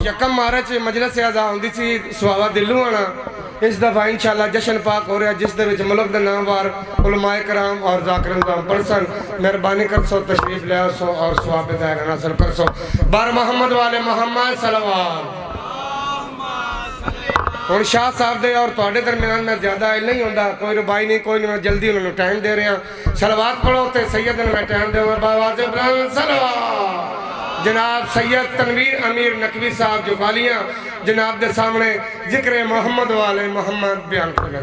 یکم مارچ مجلس اعضا ہوندی سی سواوا دلوں آنا اس دفعہ انشاءاللہ جشن پاک ہو رہا جس دے وچ ملک دے ناموار علماء کرام اور ذاکر نظام پڑھسن مہربانی کر سو تشریف لے سو اور ثواب دائرہ حاصل کر سو بار محمد والے محمد صلوات اور شاہ صاحب دے اور تواڈے درمیان میں زیادہ نہیں ہوندا کوئی ربائی نہیں کوئی نہیں جلدی انہوں نے ٹائم دے رہے ہیں صلوات پڑھو تے سیدن میں ٹائم دے اور باواز بلند صلوات جناب سید تنویر امیر نقوی صاحب جو گالیاں جناب دے سامنے ذکر محمد والے محمد بیان کرنے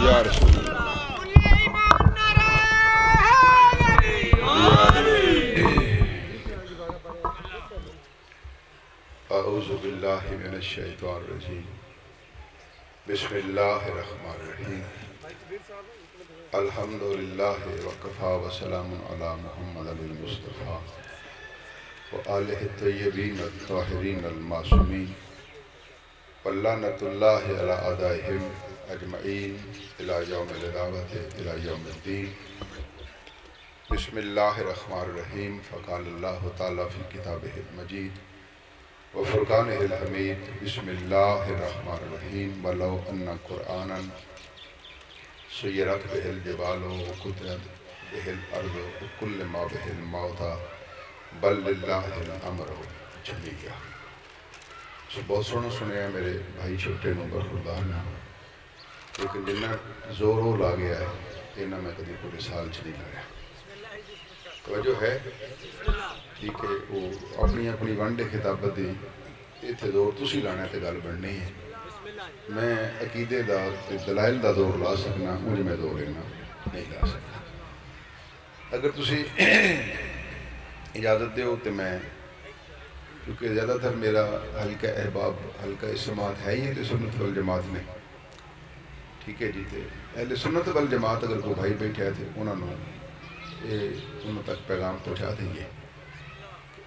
یا رسول اعوذ باللہ من الشیطان الرجیم بسم اللہ الرحمن الرحیم الحمدللہ وکفا وسلام علی محمد المصطفیٰ وآلہ الطیبین الطاہرین المعصومین واللعنۃ اللہ علی اعدائہم اجمعین الی یوم الدعوۃ الی یوم الدین بسم اللہ الرحمن الرحیم فقال اللہ تعالی فی کتابہ المجید وفرقانہ الحمید بسم اللہ الرحمن الرحیم ولو ان قرآنا سیرت بہ الجبال وقطعت بہ الارض وکل ما بہ الموتى بل للہ الامر جمیعا بہت سونا سنیا میرے بھائی چھوٹے نو برخوردار نا لیکن جنہ زور ہو لا گیا ہے اینا میں کبھی پورے سال چ نہیں لایا توجہ ہے ٹھیک ہے وہ اپنی اپنی ونڈے خطابت دی اتنے زور تسی لانا تے گل بننی ہے میں عقیدے دا دلائل دا زور لا سکنا مجھے میں زور لینا نہیں لا سکتا اگر تسی اجازت دیو تو میں کیونکہ زیادہ تر میرا حلقہ احباب حلقہ اسماعت ہے ہی اہل سنت والجماعت میں ٹھیک ہے جی تے اہل سنت والجماعت اگر کوئی بھائی بیٹھے تھے انہوں تک پیغام پہنچا دیں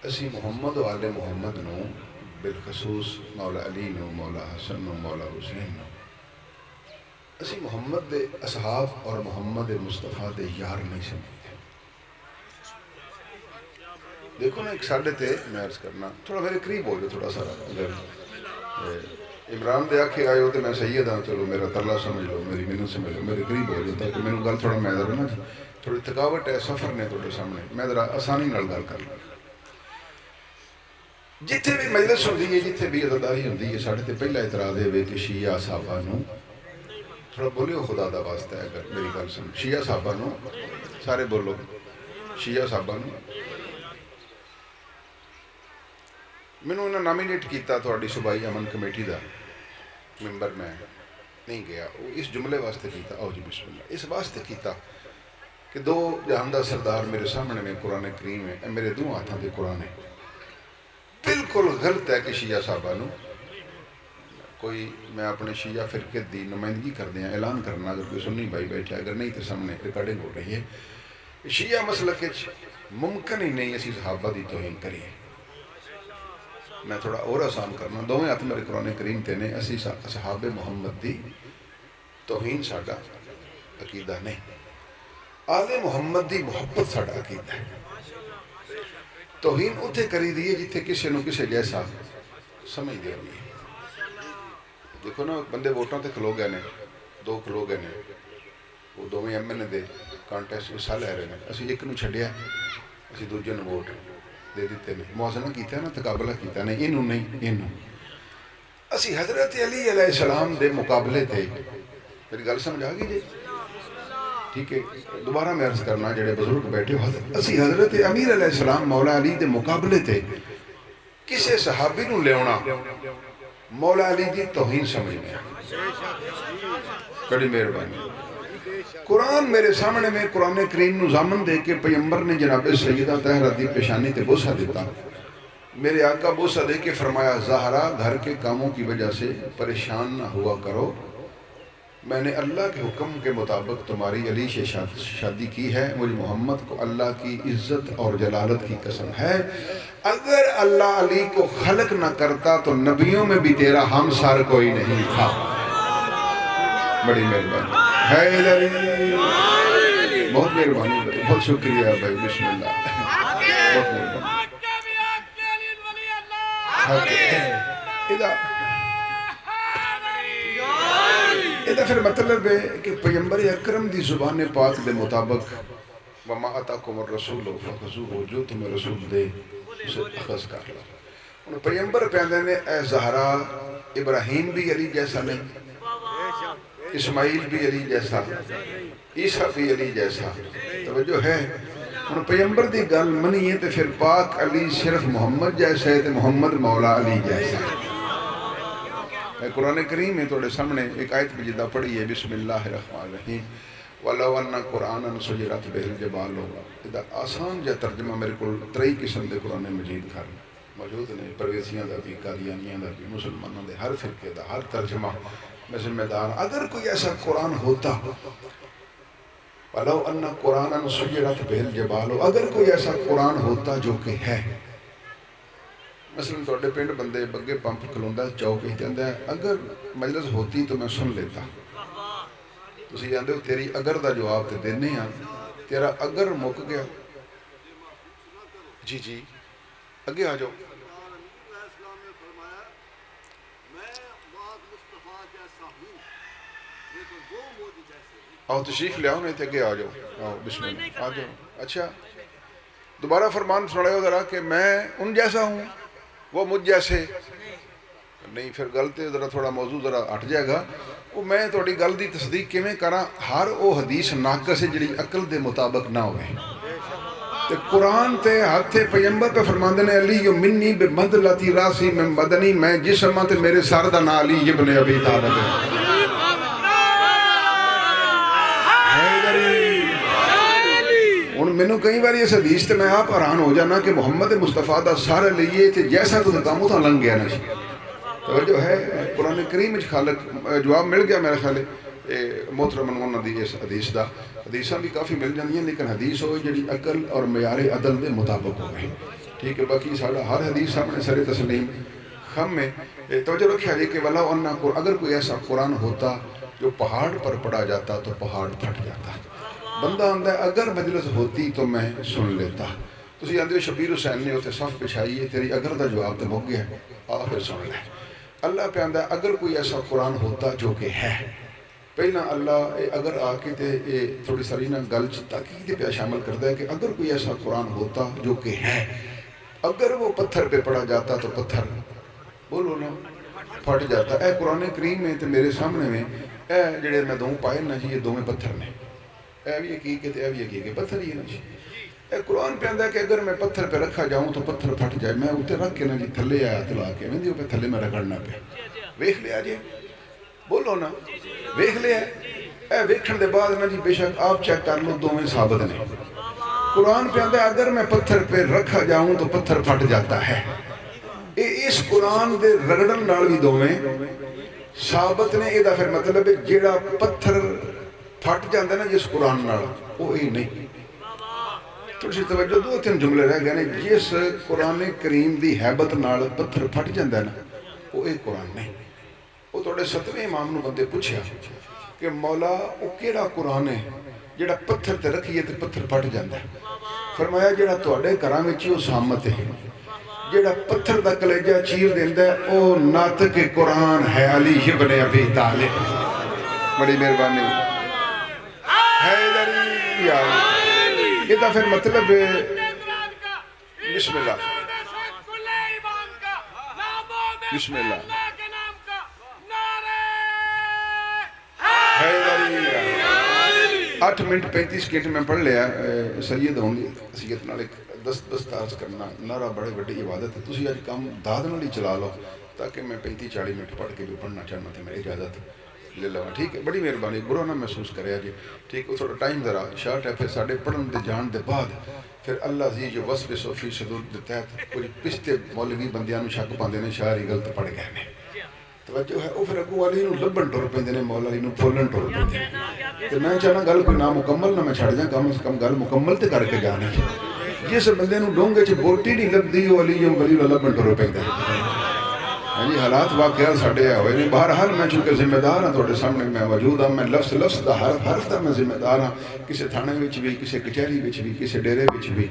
اسی محمد والے محمد نو بالخصوص مولا علی نو مولا حسن نو مولا حسین نو اسی محمد دے اصحاب اور محمد مصطفیٰ دے یار نہیں سمجھتے دیکھو نا ایک ساڑھے تے میں عرض کرنا تھوڑا میرے قریب ہو جو تھوڑا سارا اگر عمران دے آکھے آئے ہو تو میں سید ہاں چلو میرا ترلا سمجھ لو میری منت سمجھ لو میرے قریب ہو جو تاکہ میں گل تھوڑا میں ذرا نا تھوڑی تھکاوٹ ہے سفر نے تھوڑے سامنے میں ذرا آسانی نال گل کر لوں جتھے بھی مجلس ہوندی ہے جتھے بھی عزاداری ہوندی ہے ساڑھے تے پہلا اعتراض ہے کہ شیعہ صحابہ نو تھوڑا بولیو خدا دا واسطہ ہے اگر میری گل سن شیعہ صحابہ نو سارے بولو شیعہ صحابہ نو میں نے انہوں نامینیٹ کیتا تھوڑی صوبائی امن کمیٹی دا ممبر میں نہیں گیا اس جملے واسطے کیتا آؤ جی بسم اللہ اس واسطے کیتا کہ دو جہاندہ سردار میرے سامنے میں قرآن کریم ہے میرے دو ہاتھاں دے قرآن ہے بالکل غلط ہے کہ شیعہ صحابہ نو کوئی میں اپنے شیعہ فرقے دی نمائندگی کر دیا اعلان کرنا اگر کوئی سنی بھائی بیٹھا اگر نہیں تو سامنے ریکارڈنگ ہو رہی ہے شیعہ مسلک ممکن ہی نہیں اسی صحابہ دی توہین کریے میں تھوڑا اور آسان کرنا دوویں ہاتھ میرے قرآن کریم تے نے اسی صحاب محمد دی توہین ساڈا عقیدہ نہیں آل محمد دی محبت ساڈا عقیدہ ہے توہین اتھے کری دیئے جتھے کسے نو کسے جیسا سمجھ دے ہوئی دیکھو نا بندے ووٹاں تے کھلو گئے نے دو کھلو گئے نے وہ دوویں ایم این دے کانٹیسٹ حصہ لے رہے ہیں اسی ایک نو چھڈیا اسی دوجے نو ووٹ دے دیتے ہیں موازنہ کیتا ہے نا تقابلہ کیتا نہیں انہوں نہیں انہوں اسی حضرت علی علیہ السلام دے مقابلے تھے میری گل سمجھ آگئی جی ٹھیک ہے دوبارہ میں عرض کرنا جڑے بزرگ بیٹھے ہو اسی حضرت امیر علیہ السلام مولا علی دے مقابلے تھے کسے صحابی نو لیونا مولا علی دی توہین سمجھ میں بڑی مہربانی قرآن میرے سامنے میں قرآن کریم نو زامن دے کے پیغمبر نے جناب سیدہ طاہرہ دی پیشانی تے بوسہ دیتا میرے آقا بوسہ دے کے فرمایا زہرا گھر کے کاموں کی وجہ سے پریشان نہ ہوا کرو میں نے اللہ کے حکم کے مطابق تمہاری علی سے شادی کی ہے مجھے محمد کو اللہ کی عزت اور جلالت کی قسم ہے اگر اللہ علی کو خلق نہ کرتا تو نبیوں میں بھی تیرا ہمسر کوئی نہیں تھا بڑی مہربانی حیدری بہت مہربانی بھائی, بہت شکریہ بھائی, بسم اللہ, بہت مہربانی. یہ پھر مطلب ہے کہ پیغمبر اکرم دی زبان پاک دے مطابق وما اتاکم الرسول فخذوہ, جو تمہیں رسول دے اسے اخذ کر لو. انہوں پیغمبر پہندے نے اے زہرا, ابراہیم بھی علی جیسا نہیں, اسماعیل بھی علی جیسا, عیسیٰ بھی علی جیسا. توجہ ہے, انہوں پیغمبر دی گل منی ہے تو پھر پاک علی صرف محمد جیسا ہے تو محمد مولا علی جیسا ہے. قرآن کریم میں توڑے سامنے ایک آیت بجدہ پڑھی ہے, بسم اللہ الرحمن الرحیم, وَلَوْ أَنَّ قُرْآنًا سُجِرَتْ بِهِ الْجِبَالُ ہوگا. یہ آسان جا ترجمہ میرے کو ترئی قسم دے قرآن مجید گھر موجود نے, پرویسیاں دا بھی, قادیانیاں دا بھی, مسلمانوں دے ہر فرقے دا ہر ترجمہ میں ذمہ دار. اگر کوئی ایسا قرآن ہوتا, وَلَوْ أَنَّ قُرْآنًا سُجِرَتْ بِهِ الْجِبَالُ, اگر کوئی ایسا قرآن ہوتا جو کہ ہے, مثلا توڑے پینڈ بندے بگے پمپ کھلوندہ چوک ہی جاندہ ہے, اگر مجلس ہوتی تو میں سن لیتا. تسی جاندے ہو تیری اگر دا جواب تے دینے ہیں, تیرا اگر مک گیا, جی جی اگے آ جاؤ. آؤ تشریف لے آؤ, نہیں تے اگے آ جاؤ, آؤ بسم اللہ آ جاؤ. اچھا دوبارہ فرمان سنائے ہو ذرا کہ میں ان جیسا ہوں, وہ مجھ جیسے نہیں. پھر غلطی ذرا تھوڑا موضوع ذرا ہٹ جائے گا. وہ میں تھوڑی گل دی تصدیق کیویں کراں, ہر وہ حدیث ناقص ہے جڑی عقل دے مطابق نہ ہوئے. تے قرآن تے ہاتھے پیغمبر پہ فرماندے نے علی منی بمدلتی راسی میں مدنی, میں جسم تے میرے سر دا نا علی ابن ابی طالب ہے. ہن مینوں کئی باری اس حدیث تے میں آپ حیران ہو جانا کہ محمد مصطفیٰ دا سارا لئیے تے جیسا تو دامو تھا لنگ گیا نا. توجہ ہے, قرآن کریم وچ خالق جواب مل گیا میرے خیال ہے محترم انہوں دی اس حدیث دا. حدیثاں بھی کافی مل جاندی ہیں, لیکن حدیث ہوئی جڑی عقل اور معیار عدل دے مطابق ہوئے. ٹھیک ہے, باقی ساڑھا ہر حدیث سامنے سر تسلیم خم میں توجہ رکھا جائے کہ وَلَوْ أَنَّ, اگر کوئی ایسا قرآن ہوتا جو پہاڑ پر پڑا جاتا تو پہاڑ پھٹ جاتا. بندہ آندہ ہے اگر مجلس ہوتی تو میں سن لیتا. تسی آندے ہو شبیر حسین نے ہوتے صف پچھائی ہے, تیری اگر دا جواب تے مک گیا, آپ پھر سن لے. اللہ پہ آندہ ہے اگر کوئی ایسا قرآن ہوتا جو کہ ہے. پہلا اللہ اگر آ کے تے تھوڑی ساری نا گل تاکید پہ شامل کرتا ہے کہ اگر کوئی ایسا قرآن ہوتا جو کہ ہے, اگر وہ پتھر پہ پڑا جاتا تو پتھر بولو نا پھٹ جاتا. اے قرآن کریم میں تے میرے سامنے میں اے جڑے میں دوں پائے نا جی, یہ دو میں پتھر نے, اے بھی حقیقت ہے, اے بھی حقیقت, پتھر ہی ہے نا جی. اے قرآن پہ آندہ ہے کہ اگر میں پتھر پہ رکھا جاؤں تو پتھر پھٹ جائے. میں اتنے رکھ کے نا جی تھلے آیا تلا کے میں دیو پہ تھلے میں رگڑنا پہ ویکھ لیا جی, بولو نا ویکھ لیا. اے ویکھن دے بعد نا جی بے شک آپ چیک کر لو, دو میں ثابت نے. قرآن پہ آندہ ہے اگر میں پتھر پہ رکھا جاؤں تو پتھر پھٹ جاتا ہے. اس قرآن دے رگڑن نال بھی دو میں ثابت نے. یہ دا پھر مطلب ہے جیڑا پتھر پھٹ جاندہ نا جس قرآن نال وہ ہی نہیں. تھوڑی سی توجہ, دو تین جملے رہ گئے نے. جس قرآن کریم دی حیبت نال پتھر پھٹ جاندہ ہے نا وہ ایک قرآن نہیں. وہ توڑے ستویں امام نو بندے پوچھیا کہ مولا وہ کیڑا قرآن ہے جیڑا پتھر تے رکھیے تے پتھر پھٹ جاندہ ہے. فرمایا جیڑا توڑے کرام وچ وہ سامت ہے, جیڑا پتھر دا کلیجہ چیر دیندہ ہے وہ ناطق قرآن ہے علی ابن ابی طالب. بڑی مہربانی حیدری یا یہ دا پھر مطلب بسم اللہ بسم اللہ 8 منٹ 35 سیکنڈ میں پڑھ لیا. سید ہوں گی سید نال ایک دست عرض کرنا نعرہ بڑے بڑی عبادت ہے. تسی آج کام داد نال ہی چلا لو تاکہ میں 35-40 منٹ پڑھ کے بھی پڑھنا چاہنا تھا, میری اجازت لے لوا. ٹھیک ہے, بڑی مہربانی, برا نہ محسوس کرے جی. ٹھیک ہے, تھوڑا ٹائم ذرا شارٹ ہے. پھر ساڑھے پڑھن دے جان دے بعد پھر اللہ زی جو وصف صوفی صدور دے تحت کچھ پشتے مولوی بندیاں نو شک پاندے نے شاعری غلط پڑھ گئے نے. توجہ ہے, وہ پھر اگو والی نو لبن ٹر پیندے نے, مولا علی نو پھولن ٹر پیندے نے. تے میں چاہنا گل کوئی نامکمل نہ میں چھڑ جاں, کم از کم گل مکمل تے کر کے جانا. جس بندے نو ڈونگے چ بوٹی نہیں لبدی وہ علی جو ولی لبن ٹر پیندے. ہاں جی حالات واقعات ساڈے ہوئے نے بہرحال میں چونکہ ذمہ دار ہاں تواڈے سامنے میں موجود ہاں میں لفظ دا حرف دا میں ذمہ دار ہاں کسی تھانے وچ بھی کسی کچہری وچ بھی کسی ڈیرے وچ بھی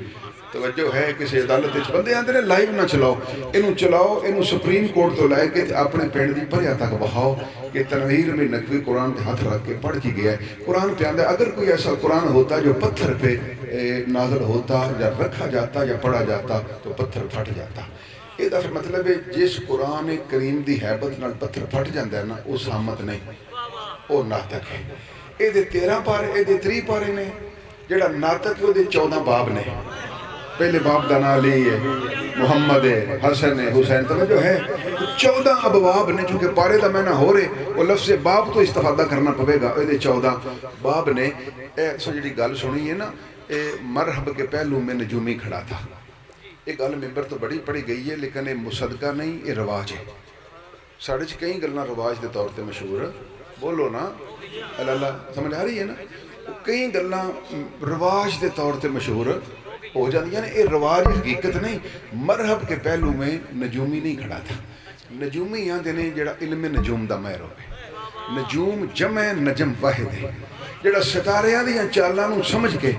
توجہ ہے کسی عدالت وچ بندے آندے نے لائیو نہ چلاؤ اینو سپریم کورٹ تو لے کے اپنے پنڈ دی پریا تک بہاؤ کہ تنویر میں نقوی قرآن پہ ہاتھ رکھ کے پڑھ کی گیا ہے قرآن پہ آندہ اگر کوئی ایسا قرآن ہوتا جو پتھر پہ نازل ہوتا یا رکھا جاتا یا پڑھا جاتا تو پتھر پھٹ جاتا یہ پھر مطلب ہے جس قرآن کریم دی حیبت نال پتھر پھٹ جاندہ ہے نا وہ سامت نہیں وہ ناطق ہے یہ دے 13 پارے یہ دے 3 پارے نے جڑا ناطق ہے وہ دے 14 باب نے پہلے باب دا نام علی ہے محمد ہے حسن ہے حسین توجہ ہے 14 ابواب نے چونکہ پارے دا میں نہ ہو رہے وہ لفظ باب تو استفادہ کرنا پوے گا یہ 14 باب نے سو جڑی گل سنی ہے نا مرحب کے پہلو میں نجومی کھڑا تھا یہ گل ممبر تو بڑی پڑھی گئی ہے لیکن یہ مصدقہ نہیں یہ رواج ہے ساڑھے کئی گلنا رواج دے طور تے مشہور بولو نا اللہ سمجھ آ رہی ہے نا کئی گلنا رواج دے طور تے مشہور ہو جاتی یعنی یہ رواج حقیقت نہیں مرحب کے پہلو میں نجومی نہیں کھڑا تھا نجومی یہاں دینے جڑا علم نجوم دا مہر ہوئے نجوم جمع نجم واحد ہے جڑا ستاریاں دیاں چالاں نوں سمجھ کے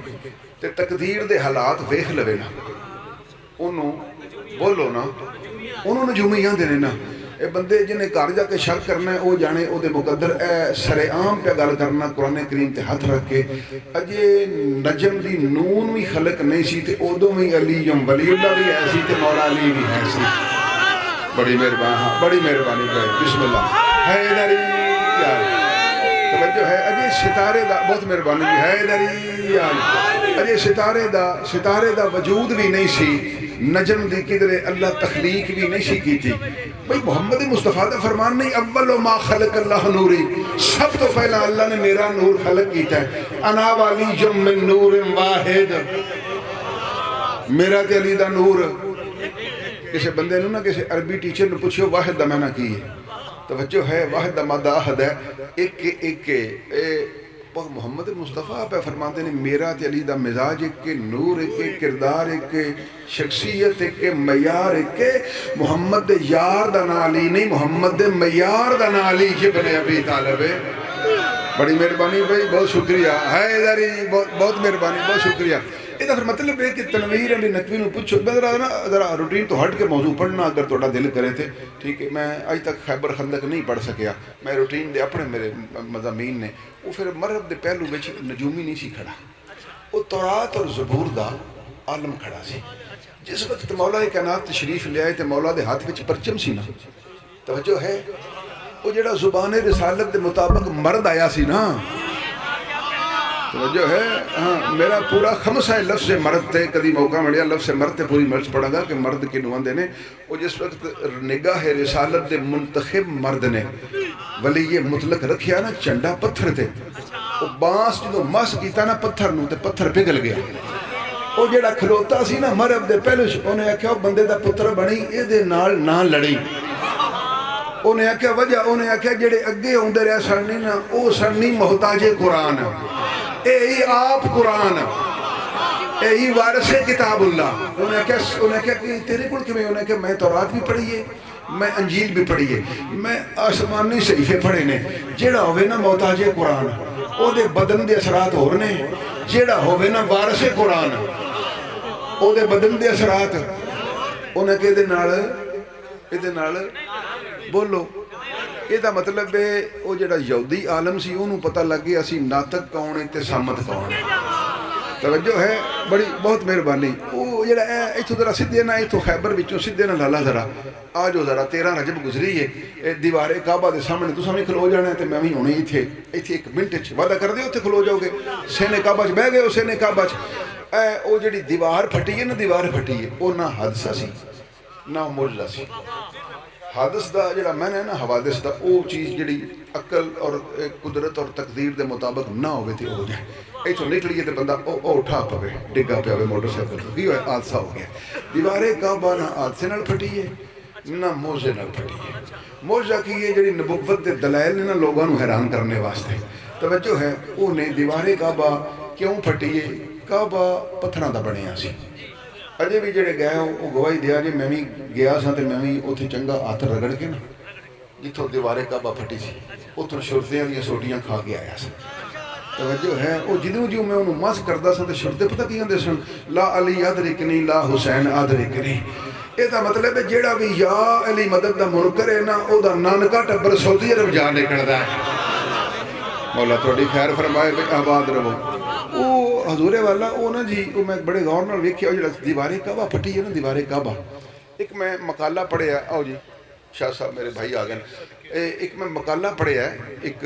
تے تقدیر دے حالات ویکھ لوے نا انہوں بولو نا انہوں نجومی یہاں دینے نا اے بندے جنہیں گھر جا کے شک کرنا ہے وہ جانے او دے مقدر اے سر عام پہ گل کرنا قرآن کریم تے ہاتھ رکھ کے اجے نجم دی نون بھی خلق نہیں سی تے اودوں بھی علی ولی اللہ بھی ایسی تے مولا علی بھی ایسی بڑی مہربانی بسم اللہ حیدری توجہ ہے اجے ستارے دا بہت مہربانی حیدری اجے ستارے دا وجود بھی نہیں سی نجم دی کدرے اللہ تخلیق بھی نہیں سی کی تھی بھئی محمد مصطفیٰ دا فرمان نہیں اول ما خلق اللہ نوری سب تو پہلا اللہ نے میرا نور خلق کیتا ہے انا والی جم من نور واحد میرا تے علی دا نور کسی بندے نے نا کسی عربی ٹیچر نے پوچھو واحد دا معنی کی ہے توجہ ہے واحد دا مادہ احد ہے ایک محمد مصطفیٰ پہ فرماتے ہیں میرا تے علی دا مزاج ایک نور ایک کردار ایک شخصیت ایک معیار ایک محمد یار دا نا علی نہیں محمد معیار دا نا علی ابن ابی طالب ہے بڑی مہربانی بھائی بہت شکریہ حیدری بہت مہربانی بہت شکریہ یہ پھر مطلب ہے کہ تنویر علی نقوی نو پوچھو ذرا روٹین تو ہٹ کے موضوع پڑھنا اگر توڑا دل کرے تھے ٹھیک ہے میں آج تک خیبر خندق نہیں پڑھ سکیا میں روٹین دے اپنے میرے مضامین نے وہ پھر مرحب دے پہلو وچ نجومی نہیں سی کھڑا وہ تورات اور زبور دا عالم کھڑا سی جس وقت مولا کائنات تشریف لے آئے تے مولا دے ہاتھ وچ پرچم سی نا توجہ ہے وہ جڑا زبان رسالت دے مطابق مرد آیا سی نا توجہ ہے ہاں میرا پورا خمسہ لفظ مرد تے کدی موقع مڑیا لفظ مرد تے پوری مرچ پڑھا گا کہ مرد کے نواندے نے وہ جس وقت نگاہ رسالت دے منتخب مرد نے ولی یہ مطلق رکھیا نا چنڈا پتھر تے وہ بانس جدو مس کیتا نا پتھر نو تے پتھر پگل گیا وہ جڑا کھلوتا سی نا مرد دے پہلو انہیں آکھیا وہ بندے دا پتر بنی اے دے نال نہ لڑی انہیں آکھیا وجہ انہیں آکھیا جڑے اگے ہوندے رہے سننی نا او سننی محتاج قرآن اے ہی آپ قرآن اے ہی وارث کتاب اللہ انہیں کہا کہ تیرے کل کیوں انہیں کہا میں تورات بھی پڑھی ہے میں انجیل بھی پڑھی ہے میں آسمانی صحیفے پڑھے نے جیڑا ہوئے نا محتاج قرآن او دے بدن دے اثرات ہو رہے ہیں جیڑا ہوئے نا وارث قرآن او دے بدن دے اثرات انہیں کہا دے نال بولو یہ دا مطلب ہے وہ جڑا یہودی عالم سی انہوں پتہ لگے اسی ناطق کون ہے تے سامت کون ہے توجہ ہے بڑی بہت مہربانی وہ جڑا ہے ایتھو ذرا سدھے نہ ایتھو خیبر وچوں سدھے نہ لالا ذرا آ جو ذرا 13 رجب گزری ہے دیوار کعبہ دے سامنے تساں بھی کھلو جانا ہے تے میں بھی ہونے ایتھے ایک منٹ وچ وعدہ کر دیو تے کھلو جاؤ گے سینے کعبہ وچ بیٹھ گئے سینے کعبہ وچ او جڑی دیوار پھٹی ہے نا دیوار پھٹی ہے او نہ حادثہ سی نہ معجزہ سی حادث دا جڑا میں نے نا حوادث دا او چیز جڑی عقل اور قدرت اور تقدیر دے مطابق نہ ہوئے تھے ہو جائے ایتھو نکلیے تے بندہ او اٹھا پوے ڈگا پہ ہوئے موٹر سائیکل تو کی ہوئے حادثہ ہو گیا دیوار کعبہ نہ حادثے نال پھٹی ہے نہ موزے نال پھٹی ہے موزہ کی یہ جڑی نبوت دے دلائل نے نا لوگوں نو حیران کرنے واسطے توجہ ہے او نے دیوار کعبہ کیوں پھٹی ہے کعبہ پتھراں دا بنیا سی ਅਜੇ ਵੀ ਜਿਹੜੇ ਗਏ ਉਹ ਗਵਾਹੀ ਦਿਆ ਜੇ ਮੈਂ ਵੀ ਗਿਆ ਸਾਂ ਤੇ ਮੈਂ ਵੀ ਉੱਥੇ ਚੰਗਾ ਹੱਥ ਰਗੜ ਕੇ ਨਾ ਜਿੱਥੋਂ ਦੀਵਾਰੇ ਕਾਬਾ ਫਟੀ ਸੀ ਉੱਥੋਂ ਸ਼ੁਰਤਿਆਂ ਦੀਆਂ ਸੋਟੀਆਂ ਖਾ ਕੇ ਆਇਆ ਸੀ। ਤਵੱਜੋ ਹੈ ਉਹ ਜਿਉਂ ਮੈਂ ਉਹਨੂੰ ਮਸ ਕਰਦਾ ਸਾਂ ਤੇ ਸ਼ੁਰਤੇ ਪਤਾ ਕੀ ਕਹਿੰਦੇ ਸਨ, ਲਾ ਅਲੀ ਅਦਰਿਕਨੀ ਲਾ ਹੁਸੈਨ ਅਦਰਿਕਨੀ। ਇਹਦਾ ਮਤਲਬ ਹੈ ਜਿਹੜਾ ਵੀ ਯਾ ਅਲੀ ਮਦਦ ਦਾ ਮੁਨਕਰ ਹੈ ਨਾ ਉਹਦਾ ਨਾਨਕਾ ਟੱਬਰ ਸਾਊਦੀ ਅਰਬ ਜਾ ਨਿਕਲਦਾ ਹੈ। ਮੌਲਾ ਤੁਹਾਡੀ ਖੈਰ ਫਰਮਾਏ ਵੀ ਆਬਾਦ ਰਹੋ। ਉਹ ਹਜ਼ੂਰੇ ਵਾਲਾ ਉਹ ਨਾ ਜੀ ਉਹ ਮੈਂ ਬੜੇ ਗੌਰ ਨਾਲ ਵੇਖਿਆ ਜਿਹੜਾ ਦੀਵਾਰੇ ਕਾਬਾ ਫਟੀ ਹੈ ਨਾ ਦੀਵਾਰੇ ਕਾਬਾ, ਇੱਕ ਮੈਂ ਮਕਾਲਾ ਪੜ੍ਹਿਆ, ਆਓ ਜੀ ਸ਼ਾਹ ਸਾਹਿਬ ਮੇਰੇ ਭਾਈ ਆ ਗਏ, ਇੱਕ ਮੈਂ ਮਕਾਲਾ ਪੜ੍ਹਿਆ ਇੱਕ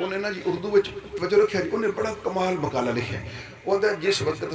ਉਹਨੇ ਨਾ ਜੀ ਉਰਦੂ ਵਿੱਚ ਵਜੋਂ ਰੱਖਿਆ ਜੀ, ਉਹਨੇ ਬੜਾ ਕਮਾਲ ਮਕਾਲਾ ਲਿਖਿਆ। ਉਹਦਾ ਜਿਸ ਵਕਤ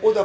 ਉਹਦਾ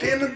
3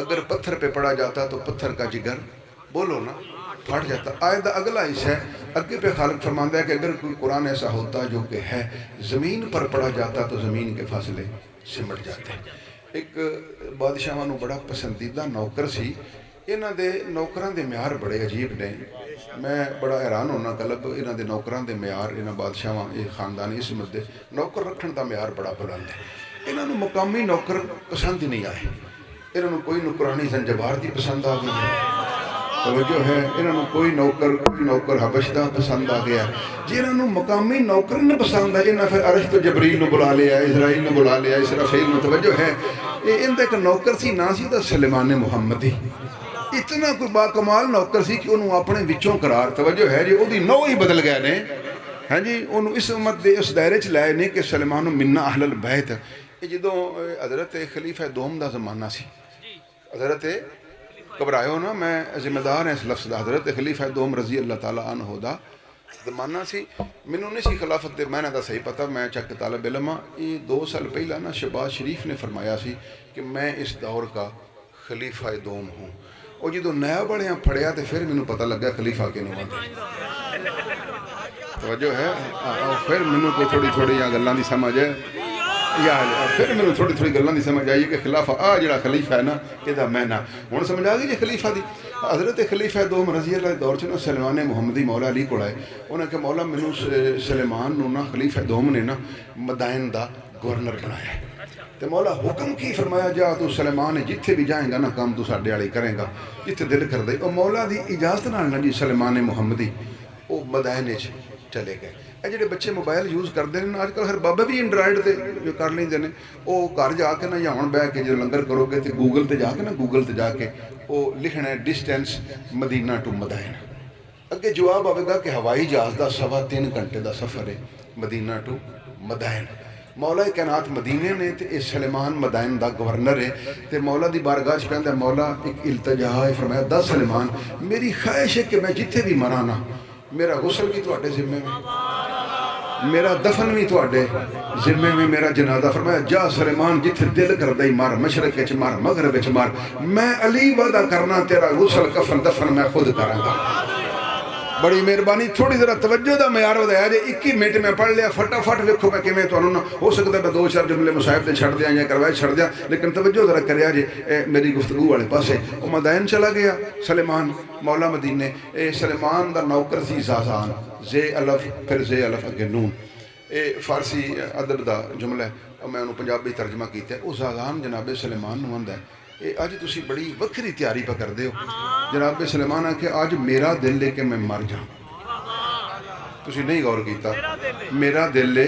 اگر پتھر پہ پڑا جاتا تو پتھر کا جگر بولو نا پھٹ جاتا. آیت کا اگلا حصہ ہے اگے پہ خالق فرماتا ہے کہ اگر کوئی قرآن ایسا ہوتا جو کہ ہے زمین پر پڑا جاتا تو زمین کے فاصلے سمٹ جاتے. ایک بادشاہ نو بڑا پسندیدہ نوکر سی. انہاں دے نوکراں دے معیار بڑے عجیب نے. میں بڑا حیران ہونا کلب انہاں دے نوکراں دے معیار انہاں بادشاہاں یہ خاندانی عصمت دے نوکر رکھن دا معیار بڑا بلند ہے. انہاں نو مقامی نوکر پسند ہی نہیں آئے. انہاں نو کوئی نوکرانی زنجبار دی پسند آ گئی ہے. توجہ ہے انہاں نو کوئی نوکر حبش دا پسند آ گیا. جی انہاں نو مقامی نوکر نے پسند ہے انہاں پھر عرش تو جبریل نو بلا لیا, اسرائیل نو بلا لیا, اسرافیل نو. توجہ ہے ان دا ایک نوکر سی نا سی دا سلیمان محمدی. اتنا کوئی با کمال نوکر سی کہ انہوں اپنے وچوں قرار. توجہ ہے جی او دی نو ہی بدل گئے نے. ہاں جی انہوں اس امت دے اس دائرے چ لائے نے کہ سلیمان منا اہل البیت. یہ جدوں حضرت خلیفہ دوم دا زمانہ سی. حضرت گھبرائیو نا میں ذمہ دار ہیں اس لفظ دا. حضرت خلیفہ دوم رضی اللہ تعالیٰ عنہ دا زمانہ سی. مینوں نہیں سی خلافت دے معنی دا صحیح پتہ. میں چک طالب علم ہاں. یہ 2 سال پہلا نا شہباز شریف نے فرمایا سی کہ میں اس دور کا خلیفہ دوم ہوں. وہ جدو نیا بڑیاں پھڑیا تو پھر مینوں پتہ لگا خلیفہ کے نوں آندے. توجہ ہے پھر مینوں کوئی تھوڑی گلاں دی سمجھ ہے یا پھر مینوں تھوڑی گلاں دی سمجھ آئی کہ خلافہ جڑا خلیفہ ہے نا یہ میں نہ ہن سمجھ آ گئی جی خلیفہ دی. حضرت خلیفہ دوم رضی اللہ دور چ نا سلیمان محمدی مولا علی کول آئے. انہاں کہ مولا مینوں سلیمان نو نا خلیفہ دوم نے نا مدائن دا گورنر بنایا ہے. تو مولا حکم کی فرمایا جا تو سلیمان جتھے بھی جائیں گا نا کام تو ساڈے والے کریں گا جتھے دل کر دے. اور مولا دی اجازت نال نا جی سلیمان محمدی وہ مدائن چلے گئے. اے جڑے بچے موبائل یوز کرتے ہیں آج کل ہر بابا بھی اینڈرائڈ تے جو کر لیندے نے وہ گھر جا کے نا یا ہن بہ کے جو لنگر کرو گے تو گوگل تے جا کے وہ لکھنا ہے ڈسٹینس مدینہ ٹو مدائن. اگے جواب آئے گا کہ ہوائی جہاز دا 3.25 گھنٹے دا سفر ہے مدینہ ٹو مدائن. مولا کائنات مدینے نے تے اے سلیمان مدائن دا گورنر ہے. تے مولا دی بارگاہ چ کہندا مولا ایک التجا ہے. فرمایا 10 سلیمان میری خواہش ہے کہ میں جتھے بھی مراں نا میرا غسل بھی تواڈے ذمے میں, میرا دفن بھی تواڈے ذمے میں, میرا جنازہ. فرمایا جا سلیمان جتھے دل کردا ہی مار, مشرق وچ مار, مغرب وچ مار, میں علی وعدہ کرنا تیرا غسل کفن دفن میں خود کراں گا. بڑی مہربانی. تھوڑی ذرا توجہ دا معیار ودایا جے 21 منٹ میں پڑھ لیا فٹافٹ ویکھو میں کیویں تانوں نہ ہو سکدا میں 2-4 جملے مصاحب تے چھڑ دیاں یا کروائے چھڑ دیاں لیکن توجہ ذرا کریا جے میری گفتگو والے پاسے. او مدائن چلا گیا سلیمان مولا مدینے. اے سلیمان دا نوکر سی زازان زے الف پھر زے الف اگے نون. اے فارسی ادب دا جملہ ہے میں انہوں پنجابی ترجمہ کیتا ہے. او زازان جناب سلیمان نو آندا ہے اج تسی بڑی وکری تیاری پہ کر دے ہو. جناب سلیمان آ کہ آج میرا دل لے کہ میں مر جاؤں. تسی نہیں غور کیتا میرا دل لے.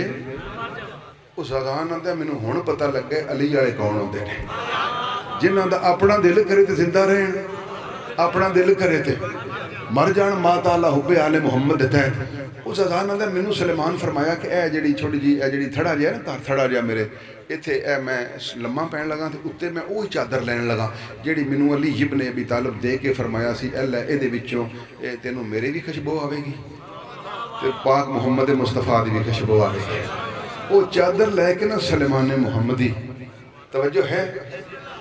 اس آزان آتا ہے مینوں ہن پتہ لگ گیا علی والے کون ہوندے نے جنہاں دا اپنا دل کرے تے زندہ رہن, اپنا دل کرے تے مر جان. ما تعالی حب آل محمد دیتا ہے. اس آزان آتا ہے مینوں سلیمان فرمایا کہ اے جڑی چھوٹی جی اے جڑی تھڑا جیا نا تھڑا جیا میرے اتھے اے میں لمحہ پہن لگا تے اتنے میں وہی چادر لین لگا جیڑی مینوں علی ابن ابی طالب دے کے فرمایا سی اے لے اے دے وچوں اے تینوں میرے بھی خوشبو آوے گی تے پاک محمد مصطفیٰ دی بھی خوشبو آوے گی. وہ چادر لے کے نا سلیمان محمدی توجہ ہے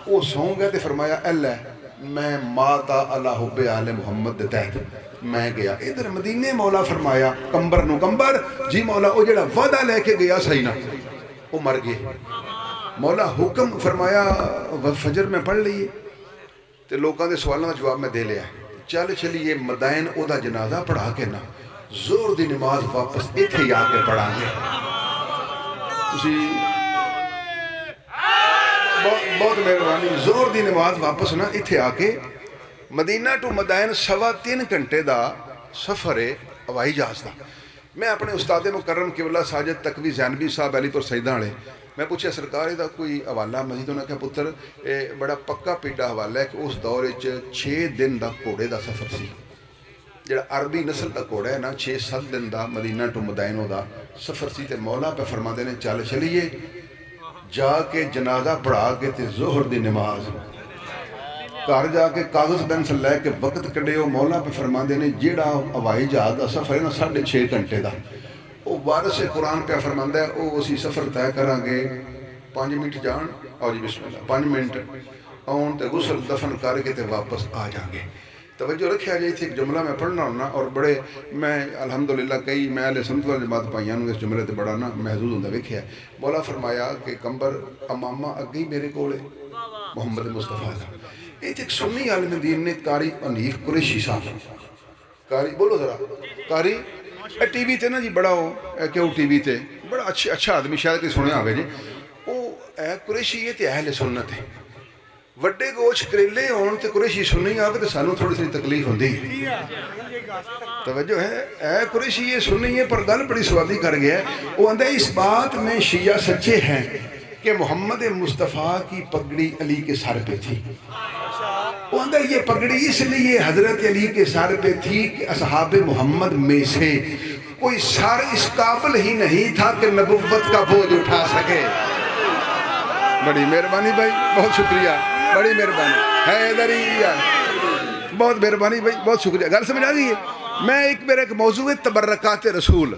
وہ سو گئے تے فرمایا اے لے میں ماتا اللہ حب آل محمد دے تحت میں گیا. ادھر مدینے مولا فرمایا کمبر نو کمبر جی مولا وہ جڑا وعدہ لے کے گیا صحیح نا وہ مر گئے. مولا حکم فرمایا فجر میں پڑھ لیے تے لوکاں دے سوالوں کا جواب میں دے لیا. چل چلیے مدائن او دا جنازہ پڑھا کے نا زور دی نماز واپس اتھے ہی آ کے پڑھا گے. تسی بہت مہربانی. زور دی نماز واپس نا اتھے آ کے مدینہ ٹو مدائن 3.25 گھنٹے دا سفر ہے ہوائی جہاز دا. میں اپنے استاد مکرم قبلہ ساجد تقوی زینبی صاحب علی پور سیدہ والے میں پوچھا سرکار دا کوئی حوالہ مزید. انہوں نے کہا پتر بڑا پکا پیڈا حوالہ ہے کہ اس دور 6 دن دا گھوڑے دا سفر سی. جڑا عربی نسل دا گھوڑا ہے نا 6-7 دن دا مدینہ ٹو مدائن دا سفر سی. تے مولا پہ فرما دے نے چل چلیے جا کے جنازہ پڑھا کے تے ظہر دی نماز گھر جا کے کاغذ پینسل لے کے وقت کڈے. ہو مولا پہ فرما دے نے جیڑا ہوائی جہاز دا سفر ہے نا 6.5 گھنٹے دا وہ وارث قرآن پہ فرماندا ہے وہ اسی سفر طے کران گے 5 منٹ جان اور جی بسم اللہ 5 منٹ آن تے غسل دفن کر کے تے واپس آ جاؤں گے. توجہ رکھیا جی ایک جملہ میں پڑھنا ہونا اور بڑے میں الحمدللہ کئی میں اہل سنت والجماعت پائیاں نوں اس جملے تے بڑا نا محظوظ ہوندا ویکھیا. مولا فرمایا کہ کمبر امامہ اگے ہی میرے کول ہے محمد مصطفیٰ دا. یہ ایک سنی عالم دین نے قاری حنیف قریشی صاحب قاری بولو ذرا قاری ٹی وی تے نا جی بڑا وہ کیوں ٹی وی تے بڑا اچھا آدمی شاید کہ سنیا ہوئے جی وہ قریشی ہے تے اہل سنت ہے. وڈے گوشت کریلے ہون تے قریشی سنی آوے تے سانوں تھوڑی سی تکلیف ہوندی ہے. توجہ ہے اے قریشی یہ سنی ہے پر گل بڑی سوادی کر گیا ہے. وہ آندہ اس بات میں شیعہ سچے ہیں کہ محمد مصطفیٰ کی پگڑی علی کے سر پہ تھی. وہ آندہ یہ پگڑی اس لیے حضرت علی کے سر پہ تھی کہ اصحاب محمد میں سے کوئی سر اس قابل ہی نہیں تھا کہ نبوت کا بوجھ اٹھا سکے. بڑی مہربانی بھائی بہت شکریہ بڑی مہربانی حیدری بہت مہربانی بھائی بہت شکریہ. گل سمجھ آ گئی ہے. میں ایک میرا ایک موضوع ہے تبرکات رسول.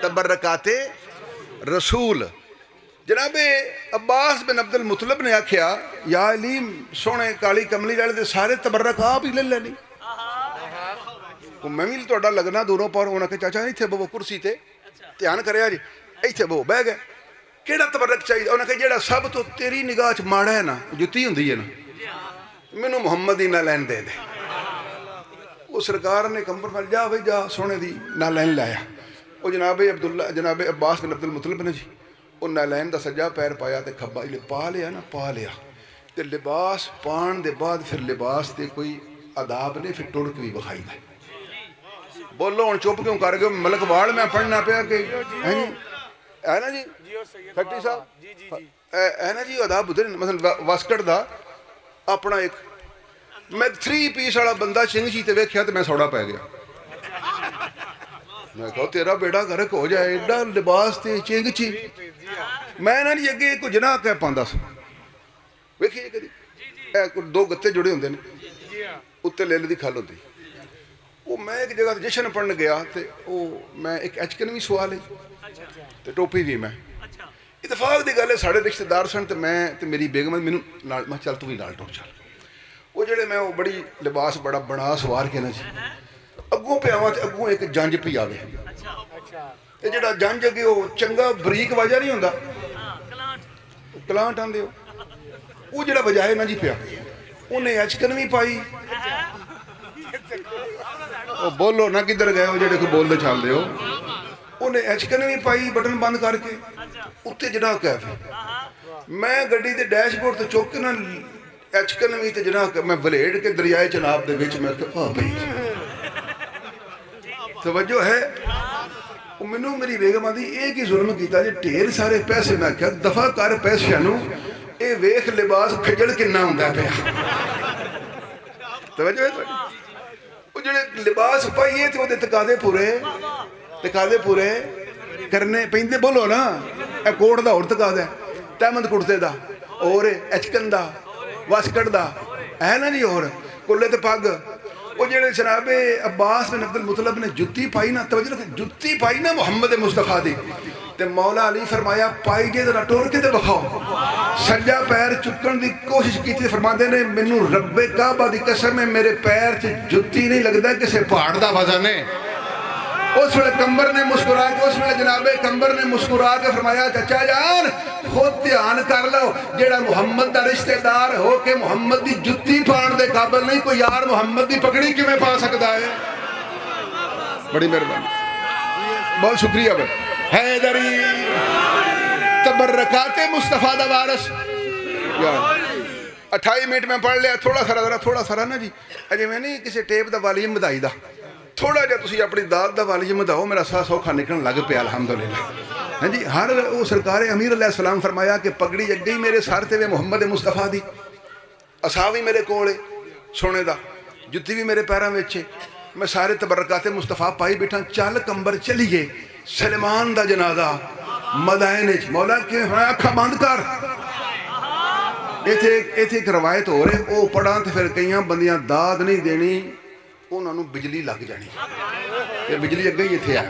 تبرکات رسول جناب عباس بن عبد المطلب نے آکھیا یا علی سونے کالی کملی والے دے سارے تبرک آپ ہی لے لینی. میں بھی تہاڈا لگنا دوروں پر انہاں کہ چاچا ایتھے بہو کرسی تے دھیان کریا جی ایتھے بہو بہ گئے کیڑا تبرک چاہیے. انہاں کہ جیڑا سب تو تیری نگاہ چ ماڑا ہے نا جتی ہوندی ہے نا مینوں محمد دی نہ لین دے دے. وہ سرکار نے کمبر میں جا بھائی جا سونے دی نہ لین لایا. وہ جناب عبداللہ جناب عباس بن عبد المطلب نے جی وہ نہ لین دا سجا پیر پایا تے کھبا پا لیا نا پا لیا تے لباس پان دے بعد پھر لباس تے کوئی آداب نے پھر ٹرک بھی بخائی دا. بولو ہن چپ کیوں کر گئے ملک واڑ میں پڑھنا پیا کہ ہے نا جی کھٹی صاحب ہے نا جی آداب ادھر مثلا واسکٹ دا اپنا ایک میں 3 پیس والا بندہ چنگ چی تے ویکھیا تے میں سوڑا پی گیا. میں کہا تیرا بیٹا گھرک ہو جائے ایڈا لباس تے چنگ چی میں نا جی اگے کوئی جناح کہہ پاندا سا ویکھیے کدی 2 گتے جڑے ہوندے نے اتنے لیل دی کھل ہوندی. وہ میں ایک جگہ جشن پڑھن گیا تے وہ میں ایک ایچکن بھی سوا لی تے ٹوپی بھی میں اتفاق دی گل ہے ساڑے رشتہ دار سن تے میں تے میری بیگم مینوں نال میں چل تو بھی نال ٹر چل. وہ جڑے میں وہ بڑی لباس بڑا بنا سوار کے نا جی اگوں پہ آواں تے اگوں ایک جنج پی آوے تے جڑا جنج اگے وہ چنگا بریک وجہ نہیں ہوندا کلانٹ آندے ہو وہ جڑا بجائے نا جی پیا انہیں ایچکن بھی پائی. وہ بولو نہ کدھر گئے ہو جڑے کو بول دے چال دے ہو. انہیں ایچکن بھی پائی بٹن بند کر کے اتنے جناح کیف میں گڈی دے ڈیش بورڈ تے چوک کے نا ایچکن بھی تے جناح میں ولیڑ کے دریائے چناب دے وچ میں آ بھئی توجہ ہے. مینوں میری بیگم آندی ایک ہی ظلم کیتا جی ڈھیر سارے پیسے میں کیا دفع کر پیسے نو اے ویکھ لباس کھجڑ کنا ہوندا پیا. توجہ ہے وہ جڑے لباس پائیے تے وہ تقاضے پورے کرنے پیندے. بولو نا اے کوٹ دا اور تقاضا ہے تحمد کرتے دا اور ایچکن دا واسکٹ دا ہے نا جی اور کلے تے پگ. وہ جڑے جناب عباس بن عبد المطلب نے جتی پائی نا توجہ رکھیں جتی پائی نا محمد مصطفیٰ دی تے مولا علی فرمایا پائی جے ذرا ٹور کے تے بکھاؤ. سجا پیر چکن دی کوشش کی تھی فرماندے نے مینوں رب کعبہ دی قسم ہے میرے پیر چ جتی نہیں لگدا کسے پہاڑ دا وزن ہے. اس ویلے کمبر نے مسکرا کے اس ویلے جناب کمبر نے مسکرا کے فرمایا چچا جان خود دھیان کر لو جیڑا محمد دا رشتہ دار ہو کے محمد دی جتی پان دے قابل نہیں کوئی یار محمد دی پگڑی کیویں پا سکتا ہے. بڑی مہربانی بہت شکریہ بھائی حیدری تبرکات مصطفیٰ دا وارث. 28 منٹ میں پڑھ لیا تھوڑا سارا نا جی اجے میں نہیں کسی ٹیپ دا والیوم بدائی دا تھوڑا جا تسی اپنی داد دا والیوم بداؤ میرا سا سوکھا نکلن لگ پیا الحمدللہ. ہاں جی ہر وہ سرکار امیر علیہ السلام فرمایا کہ پگڑی اگے ہی میرے سر تے محمد مصطفیٰ دی عصا بھی میرے کول سونے دا جتی بھی میرے پیراں وچ میں سارے تبرکات مصطفیٰ پائی بیٹھا. چل کمبر چلیے سلمان دا جنازہ مدائن وچ مولا کہ ہویا اکھاں بند کر. ایتھے ایک روایت ہو رہے او پڑھاں تے پھر کئیاں بندیاں داد نہیں دینی انہوں نے بجلی لگ جانی کہ بجلی اگے ہی ایتھے آ.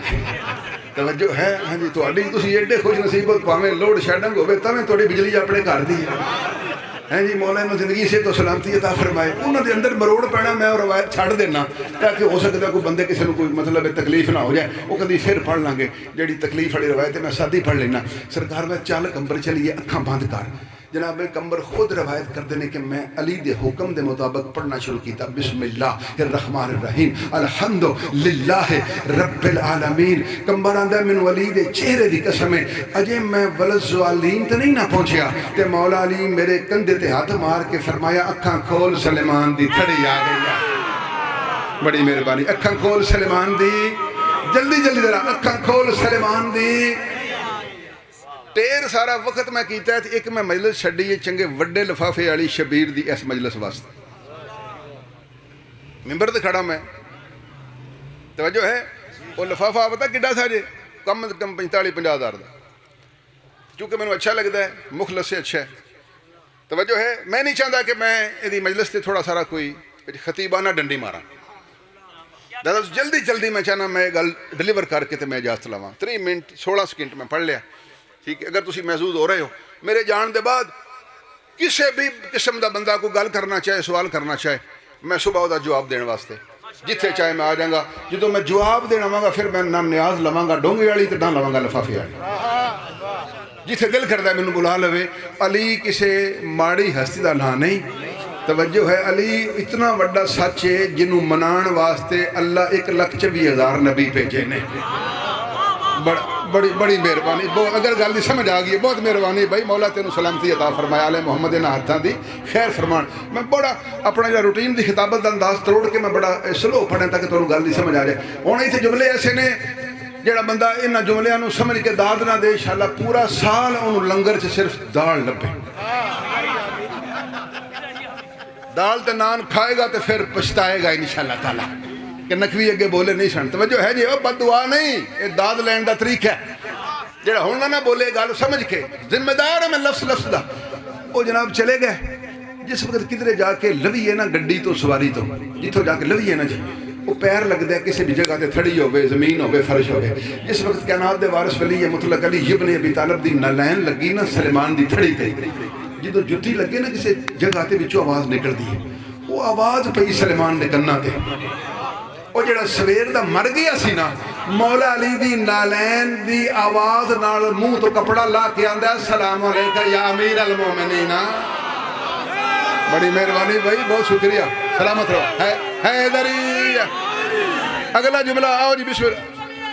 توجہ ہے ہاں جی تسی ایڈے خوش نصیب پاویں لوڈ شیڈنگ ہوے تاویں تھوڑی بجلی اپنے گھر دی ہے. ہے جی مولا نے زندگی سے تو سلامتی عطا فرمائے انہوں دے اندر مروڑ پینا میں اور روایت چھڑ دینا تاکہ ہو سکتا کوئی بندے کسی کو کوئی مطلب تکلیف نہ ہو جائے وہ کدی پھر پڑھ لیں گے جیڑی تکلیف والی روایت ہے میں سادی پڑھ لینا سرکار میں چل کمبر چلیے اکھاں بند کر جناب کمبر خود روایت کر دینے کہ میں علی دے حکم دے مطابق پڑھنا شروع کیتا بسم اللہ الرحمن الرحیم الحمد للہ رب العالمین کمبر آندہ من علی دے چہرے دی قسم ہے اجے میں ولزوالین تے نہیں نہ پہنچیا تے مولا علی میرے کندھے تے ہاتھ مار کے فرمایا اکھاں کھول سلیمان دی تھڑی آ گئی ہے بڑی مہربانی اکھاں کھول سلیمان دی جلدی جلدی ذرا اکھاں کھول سلیمان دی ٹیر سارا وقت میں کیتا ہے ایک میں مجلس چھڑی ہے چنگے وڈے لفافے والی شبیر دی اس مجلس واسطے ممبر تے کھڑا میں توجہ ہے وہ لفافہ پتہ کڈا سا جے کم از کم 45-50 ہزار دا چونکہ میں اچھا لگتا ہے مخلص سے اچھا ہے توجہ ہے میں نہیں چاہتا کہ میں یہ مجلس تے تھوڑا سارا کوئی خطیبانہ ڈنڈی مارا دادا جلدی جلدی میں چاہنا میں گل ڈلیور کر کے تے میں اجازت لواں 3 منٹ 16 سیکنڈ میں پڑھ لیا ٹھیک ہے اگر تسی محظوظ ہو رہے ہو میرے جان دے بعد کسی بھی قسم دا بندہ کو گل کرنا چاہے سوال کرنا چاہے میں صبح دا جواب دینے واسطے جتھے چاہے میں آ جاؤں گا جدو میں جواب دینا ہوں گا پھر میں نہ نیاز لواں گا ڈونگی والی تے نہ لواں گا لفافے والی جتھے دل کرتا ہے میں بلا لوے علی کسے ماڑی ہستی دا نام نہیں توجہ ہے علی اتنا وڈا سچ ہے جنہوں منان واسطے اللہ 1,24,000 نبی بھیجے نے بڑی مہربانی اگر گل دی سمجھ آ گئی ہے بہت مہربانی بھائی مولا تینوں سلامتی عطا فرمایا علیہ محمد انہاں ہاتھاں دی خیر فرمان میں بڑا اپنا جو روٹین دی خطابت دا انداز تروڑ کے میں بڑا سلو پڑھیں تاکہ تینوں گل دی سمجھ آ جائے ہن ایتھے جملے ایسے نے جڑا بندہ انہاں جملیاں نوں سمجھ کے داد نہ دے انشاءاللہ پورا سال انہوں لنگر چ صرف دال لبے دال تے نان کھائے گا تے پھر پچھتائے گا انشاءاللہ تعالی کہ نقوی اگے بولے نہیں سن توجہ ہے جی وہ بد دعا نہیں یہ داد لین دا طریقہ ہے جڑا ہن نہ بولے گل سمجھ کے ذمہ دار ہے میں لفظ دا وہ جناب چلے گئے جس وقت کدھر جا کے لویے نا گڈی تو سواری تو جتوں جا کے لویے نا جی وہ پیر لگتا ہے کسی بھی جگہ تے تھڑی ہوئے زمین ہوئے فرش ہوئے جس وقت کائنات دے وارث ولی مطلق علی ابن ابی طالب دی نالین لگی نا سلیمان دی تھڑی تے جدو جتی لگے نا کسی جگہ تے بچوں آواز نکل دی ہے وہ آواز پئی سلیمان دے کنا تے وہ جڑا سویر دا مر گیا سی نا مولا علی دی نالین دی آواز نال منہ تو کپڑا لا کے آندا ہے السلام علیکم یا امیر المومنین بڑی مہربانی بھائی بہت شکریہ سلامت رہو حیدری اگلا جملہ آؤ جی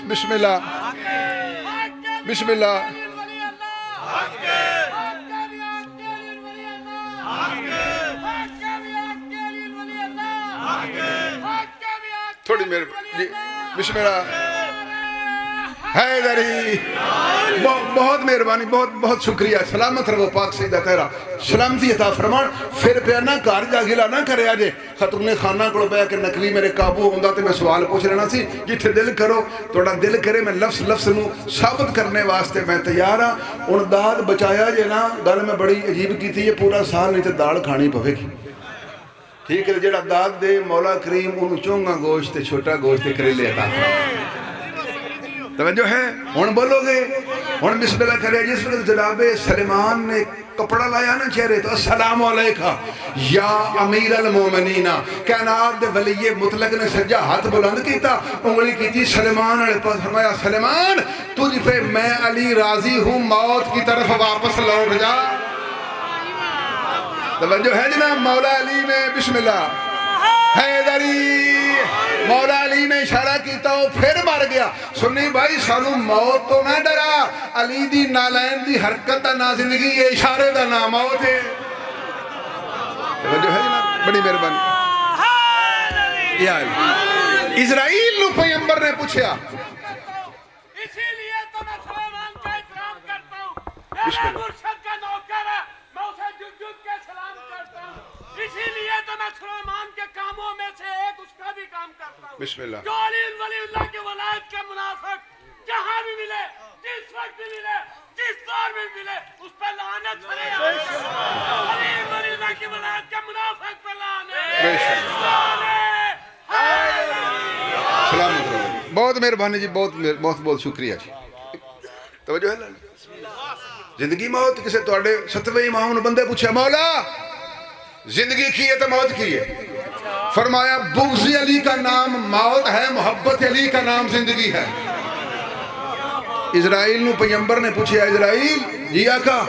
بسم اللہ بسم اللہ تھوڑی مہربانی بسم اللہ حیدری بہت مہربانی بہت شکریہ سلامت رہو پاک سیدہ تیرا سلامتی عطا فرمان پھر پہ نہ کار جا گلا نہ کرے آجے خاتون خانہ کو پیا کہ نقوی میرے قابو ہوندا تے میں سوال پوچھ لینا سی جتھے دل کرو تھوڑا دل کرے میں لفظ نو ثابت کرنے واسطے میں تیار ہاں ہن داد بچایا جے نا گل میں بڑی عجیب کیتی ہے پورا سال نہیں تے دال کھانی پوے گی ٹھیک ہے جڑا داد دے مولا کریم انہوں چونگا گوشت چھوٹا گوشت کریلے عطا توجہ ہے ہن بولو گے ہن بسم اللہ کرے جس وقت جناب سلیمان نے کپڑا لایا نا چہرے تو السلام علیکہ یا امیر المومنین کائنات دے ولی مطلق نے سجا ہاتھ بلند کیتا انگلی کی تھی سلیمان علیہ پاس فرمایا سلیمان تجھ پہ میں علی راضی ہوں موت کی طرف واپس لوٹ جا توجہ ہے جناب مولا علی نے بسم اللہ حیدری مولا علی نے اشارہ کیتا ہو پھر مر گیا سنی بھائی سانو موت تو نہ ڈرا علی دی نالین دی حرکت دا نا زندگی یہ اشارے دا نا موت ہے توجہ ہے جناب بڑی مہربانی یا اسرائیل نو پیغمبر نے پوچھا اسی لیے تو میں سلیمان کا اکرام کرتا ہوں بسم میرا اللہ مرشد کا نوکر ہے میں اسے جھک کے سلام کرتا ہوں اسی لیے تو میں سلیمان کے کاموں میں سے ایک اس کا بھی کام کرتا ہوں بسم اللہ جو علی ولی اللہ کے ولایت کے منافق جہاں بھی ملے جس وقت بھی ملے جس دور میں ملے اس پر لعنت پڑے علی ولی اللہ کی ولایت کے منافق پر لعنت سلامت رہو بہت مہربانی جی بہت شکریہ جی توجہ ہے زندگی موت کسے توڑے ستویں امام نے بندے پوچھا مولا زندگی کی ہے تو موت کی ہے. فرمایا بغض علی کا نام موت ہے, محبت علی کا نام زندگی ہے. اسرائیل نو پیغمبر نے پوچھا, اسرائیل جی آقا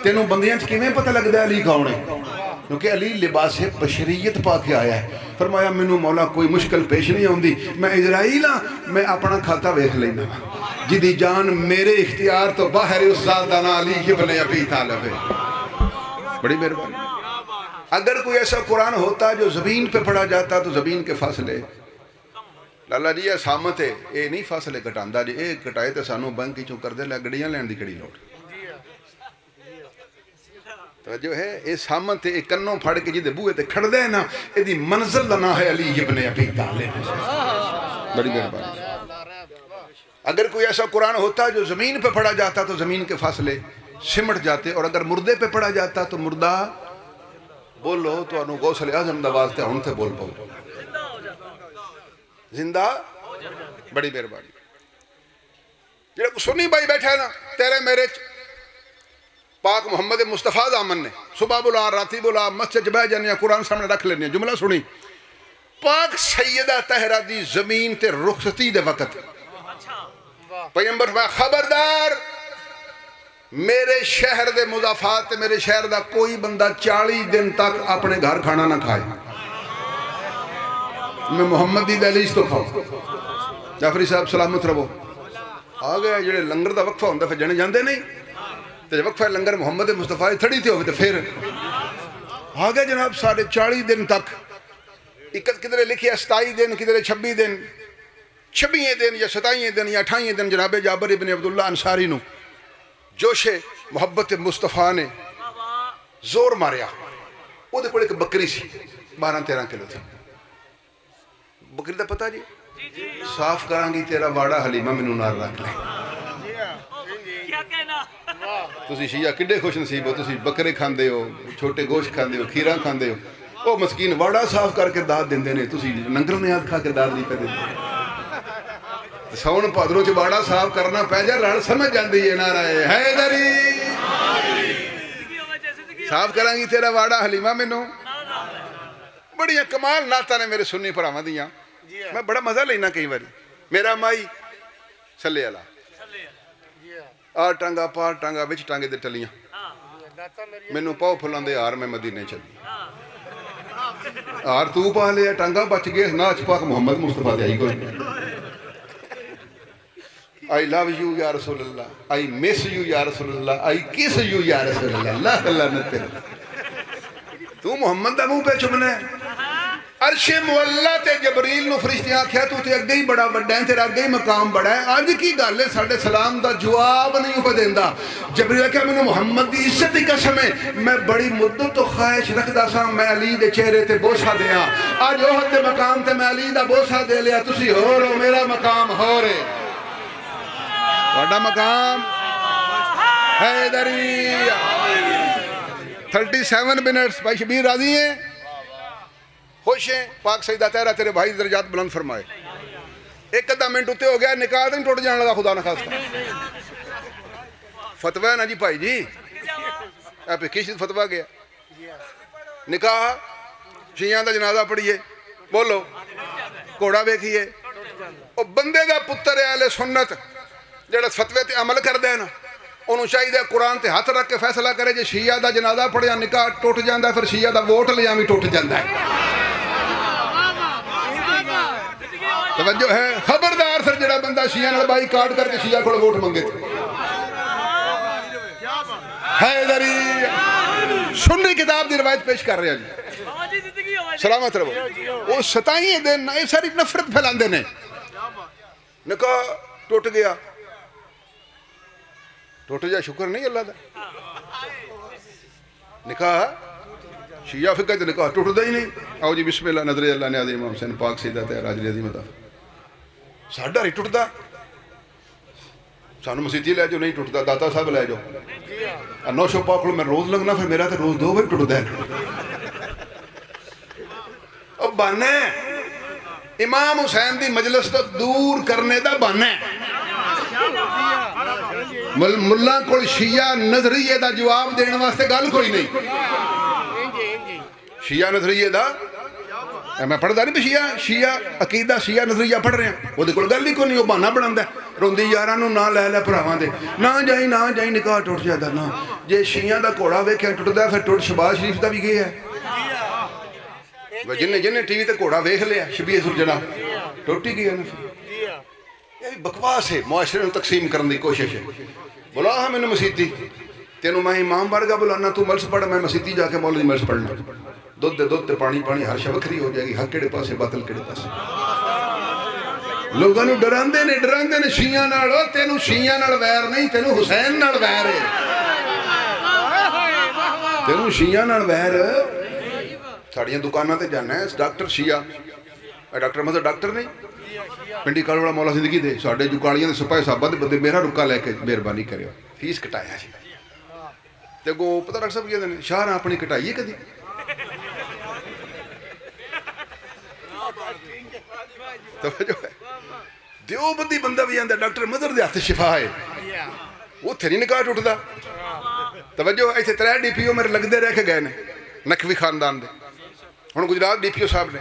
تینوں بندیاں چ کیویں پتہ لگدا ہے علی کون ہے؟ کیونکہ علی لباس بشریت پا کے آیا ہے. فرمایا مینوں مولا کوئی مشکل پیش نہیں آندی, میں اسرائیل ہاں, میں اپنا کھاتا ویکھ لینا, جدی جان میرے اختیار تو باہر اس ذات دا نام علی ابن ابی طالب ہے. بڑی مہربانی. اگر کوئی ایسا قرآن ہوتا جو زمین پہ پڑھا جاتا تو زمین کے فاصلے, لالا جی یہ سامت ہے, یہ نہیں فاصلے کٹاندا جی, یہ کٹائے تو سانوں بنک چوں کر دے, گڑیاں لین دی کڑی لوڑ. توجہ ہے, یہ سامت ہے, یہ کنوں پھڑ کے جدے بوئے تے کھڑ دے نا, یہ دی منزل دا نام ہے علی ابن ابی طالب. بڑی مہربانی. اگر کوئی ایسا قرآن ہوتا جو زمین پہ پڑھا جاتا تو زمین کے فاصلے سمٹ جاتے, اور اگر مردے پہ پڑھا جاتا تو مردہ بولو تو انہوں غوث اعظم دا واسطے ہن تے بول پاؤ زندہ. بڑی مہربانی. جڑا سنی بھائی بیٹھا ہے نا, تیرے میرے پاک محمد مصطفیٰ دامن نے صبح بلا راتی بلا مسجد بہ جانے, قرآن سامنے رکھ لینے. جملہ سنی, پاک سیدہ طاہرہ دی زمین تے رخصتی دے وقت پیغمبر فرمایا خبردار میرے شہر دے مضافات تے میرے شہر دا کوئی بندہ 40 دن تک اپنے گھر کھانا نہ کھائے, میں محمد دی دہلیز تو کھاؤ. جعفری صاحب سلامت رہو. آ گئے جڑے لنگر دا وقفہ ہوندہ پھر جنے جاندے نہیں, تے وقفہ لنگر محمد مصطفیٰ تھڑی تے ہوئے تے پھر آ گئے جناب سارے 40 دن تک. کدھرے لکھیا 27 دن, کدھرے 26 دن, 26 دن یا 27 دن یا 28 دن جناب جابر ابن عبداللہ انصاری نو جوش محبت مصطفیٰ نے زور ماریا. وہ دے کوئی ایک بکری سی 12-13 کلو تھی. بکری دا پتہ جی, صاف کران گی تیرا واڑا حلیمہ منو نار رکھ لے. تسی شیعہ کڈے خوش نصیب ہو, تسی بکرے کھاندے ہو, چھوٹے گوشت کھاندے ہو, کھیراں کھاندے ہو. وہ مسکین واڑا صاف کر کے داد دیندے نے, تسی ننگر نیاد کھا کے داد نہیں پہ دیندے. سون پادروں چ واڑا صاف کرنا پہ جا, رڑ سمجھ جاندی ہے نعرہ حیدری. صاف کران گی تیرا واڑا حلیمہ منو. بڑیاں کمال نعتاں نے میرے سنی بھراواں دیاں, میں بڑا مزہ لینا کئی باری. میرا مائی صلی اللہ آ ٹانگا پار ٹانگا وچ ٹانگے دے ٹلیاں, مینوں پاؤ پھلاں دے ہار, میں مدینے چلی. ہار تو پا لیا, ٹانگا بچ گئے, ناچ پاک محمد مصطفیٰ دے آئی کوئی. I love you یا رسول اللہ, I miss you یا رسول اللہ, I kiss you یا رسول اللہ. اللہ اللہ نتے تو محمد دا منہ پہ چمنا ہے. عرش مولا تے جبریل نو فرشتیاں آکھیا تو تے اگے ہی بڑا بڑا ہے, تیرا اگے ہی مقام بڑا ہے. آج کی گل ہے ساڈے سلام دا جواب نہیں پہ دیندا. جبریل کہا مینوں محمد دی عزت دی قسم ہے, میں بڑی مدت تو خواہش رکھدا سا میں علی دے چہرے تے بوسہ دیاں. اج احد دے مقام تے میں علی دا بوسہ دے لیا. تسی ہو رہو, میرا مقام ہو رہے. واڈا مقام حیدری. 37 منٹس. بھائی شبیر راضی ہیں, خوش ہیں؟ پاک سیدہ طاہرہ تیرے بھائی درجات بلند فرمائے. ایک ادھا منٹ اتے ہو گیا, نکاح تو نہیں ٹوٹ جانے لگا خدا نہ خواستہ. فتوہ ہے نا جی بھائی جی, آپ کس فتوہ گیا. نکاح شیعہ دا جنازہ پڑھیے, بولو کوڑا بیکھیے. اور بندے دا پتر اہل سنت جڑا فتوے تے عمل کر دے نا, انہوں چاہیے قرآن تے ہاتھ رکھ کے فیصلہ کرے. جے شیعہ دا جنازہ پڑھیا نکاح ٹوٹ جاندہ ہے, پھر شیعہ دا ووٹ لیا بھی ٹوٹ جاندہ ہے. توجہ ہے, خبردار سر جڑا بندہ شیعہ نال بائی کارڈ کر کے شیعہ کو ووٹ منگے تھے. حیدری سنی کتاب دی روایت پیش کر رہے ہیں جی, سلامت رہو. وہ 27 دن یہ ساری نفرت پھیلاندے نے. نکاح ٹوٹ گیا, ٹوٹ جا شکر نہیں اللہ دا. نکاح شیعہ فقہ تے نکاح ٹوٹ دا ہی نہیں. آؤ جی بسم اللہ, نظر اللہ نیاز امام حسین پاک سیدہ طاہرہ راجل عظیم عطا. ساڈا نہیں ٹوٹدا, سانو مسیتی لے جو نہیں ٹوٹدا, داتا صاحب لے جو. نوشو پاک میں روز لگنا, پھر میرا تے روز 2 بجے ٹوٹدا ہے. اب بہانا ہے امام حسین دی مجلس تو دور کرنے دا بہانا ہے. ملا کو شیعہ نظریے دا جواب دینے واسطے گل کوئی نہیں. ਸ਼ੀਆ ਨਜ਼ਰੀਏ ਦਾ ਮੈਂ ਪੜ੍ਹਦਾ ਨਹੀਂ ਵੀ ਸ਼ੀਆ ਅਕੀਦਾ ਸ਼ੀਆ ਨਜ਼ਰੀਆ ਪੜ੍ਹ ਰਿਹਾ, ਉਹਦੇ ਕੋਲ ਗੱਲ ਹੀ ਕੋਈ ਨਹੀਂ, ਉਹ ਬਹਾਨਾ ਬਣਾਉਂਦਾ ਰੋਂਦੀ ਯਾਰਾਂ ਨੂੰ ਨਾ ਲੈ ਭਰਾਵਾਂ ਦੇ, ਨਾ ਜਾਈ ਨਿਕਾਹ ਟੁੱਟ ਜਾਂਦਾ ਨਾ। ਜੇ ਸ਼ੀਆਂ ਦਾ ਘੋੜਾ ਵੇਖਿਆ ਟੁੱਟਦਾ ਫਿਰ ਟੁੱਟ ਸ਼ਬਾਜ਼ ਸ਼ਰੀਫ ਦਾ ਵੀ ਗਿਆ ਹੈ। ਜਿੰਨੇ ਟੀਵੀ ਤੇ ਘੋੜਾ ਵੇਖ ਲਿਆ ਸ਼ਬੀਹ ਸੁਰਜਣਾ ਟੁੱਟ ਹੀ ਗਿਆ ਨਾ। ਇਹ ਵੀ ਬਕਵਾਸ ਹੈ, ਮੁਆਸ਼ਰੇ ਨੂੰ ਤਕਸੀਮ ਕਰਨ ਦੀ ਕੋਸ਼ਿਸ਼ ਹੈ। ਬੁਲਾ ਹਾਂ ਮੈਨੂੰ ਮਸੀਤੀ, ਤੈਨੂੰ ਮੈਂ ਇਮਾਮ ਵਰਗਾ ਬੁਲਾਨਾ, ਤੂੰ ਮਲਸ ਪੜ੍ਹ, ਮੈਂ ਮਸੀਤੀ ਜਾ ਕੇ ਮੌਲਵੀ ਮਲਸ ਪੜ੍ਹਨਾ। ਦੁੱਧ ਤੇ ਪਾਣੀ ਹਰ ਸ਼ਾ ਵੱਖਰੀ ਹੋ ਜਾਏਗੀ, ਹੱਕ ਕਿਹੜੇ ਪਾਸੇ ਬਾਤਲ ਕਿਹੜੇ ਪਾਸੇ। ਲੋਕਾਂ ਨੂੰ ਡਰਾਉਂਦੇ ਨੇ ਸ਼ੀਆਂ ਨਾਲ। ਤੈਨੂੰ ਸ਼ੀਆਂ ਨਾਲ ਵੈਰ ਨਹੀਂ, ਤੈਨੂੰ ਹੁਸੈਨ ਨਾਲ ਵੈਰ ਹੈ। ਤੈਨੂੰ ਸ਼ੀਆਂ ਨਾਲ ਵੈਰ। ਸਾਡੀਆਂ ਦੁਕਾਨਾਂ ਤੇ ਜਾਣਾ ਹੈ ਡਾਕਟਰ ਸ਼ੀਆ, ਡਾਕਟਰ ਮਤਲਬ ਡਾਕਟਰ ਨਹੀਂ, ਪਿੰਡੀ ਕਾਲ ਵਾਲਾ ਮੌਲਾ ਜ਼ਿੰਦਗੀ ਦੇ ਸਾਡੇ ਜੁਕਾਲੀਆਂ ਦੇ ਸਿਪਾਹੀ ਸਾਹਿਬਾਂ ਦੇ ਬੰਦੇ, ਮੇਰਾ ਰੁੱਕਾ ਲੈ ਕੇ ਮਿਹਰਬਾਨੀ ਕਰਿਓ, ਫੀਸ ਕਟਾਇਆ ਸੀ। ਤੇ ਅੱਗੋਂ ਪਤਾ ਡਾਕਟਰ ਸਾਹਿਬ ਕਹਿੰਦੇ ਨੇ ਸ਼ਾਹ ਨਾ ਆਪਣੀ ਕਟਾਈਏ ਕਦੀ। ਦਿਓਬੰਦੀ ਬੰਦਾ ਵੀ ਆਂਦਾ ਡਾਕਟਰ ਮਦਰ ਦੇ ਹੱਥ ਸ਼ਿਫਾ ਹੈ, ਉੱਥੇ ਨਹੀਂ ਨਿਕਾਹ ਟੁੱਟਦਾ। ਤਵੱਜੋ, ਇੱਥੇ 3 DPO ਮੇਰੇ ਲੱਗਦੇ ਰਹਿ ਕੇ ਗਏ ਨੇ ਨਕਵੀ ਖਾਨਦਾਨ ਦੇ। ਹੁਣ ਗੁਜਰਾਤ DPO ਸਾਹਿਬ ਨੇ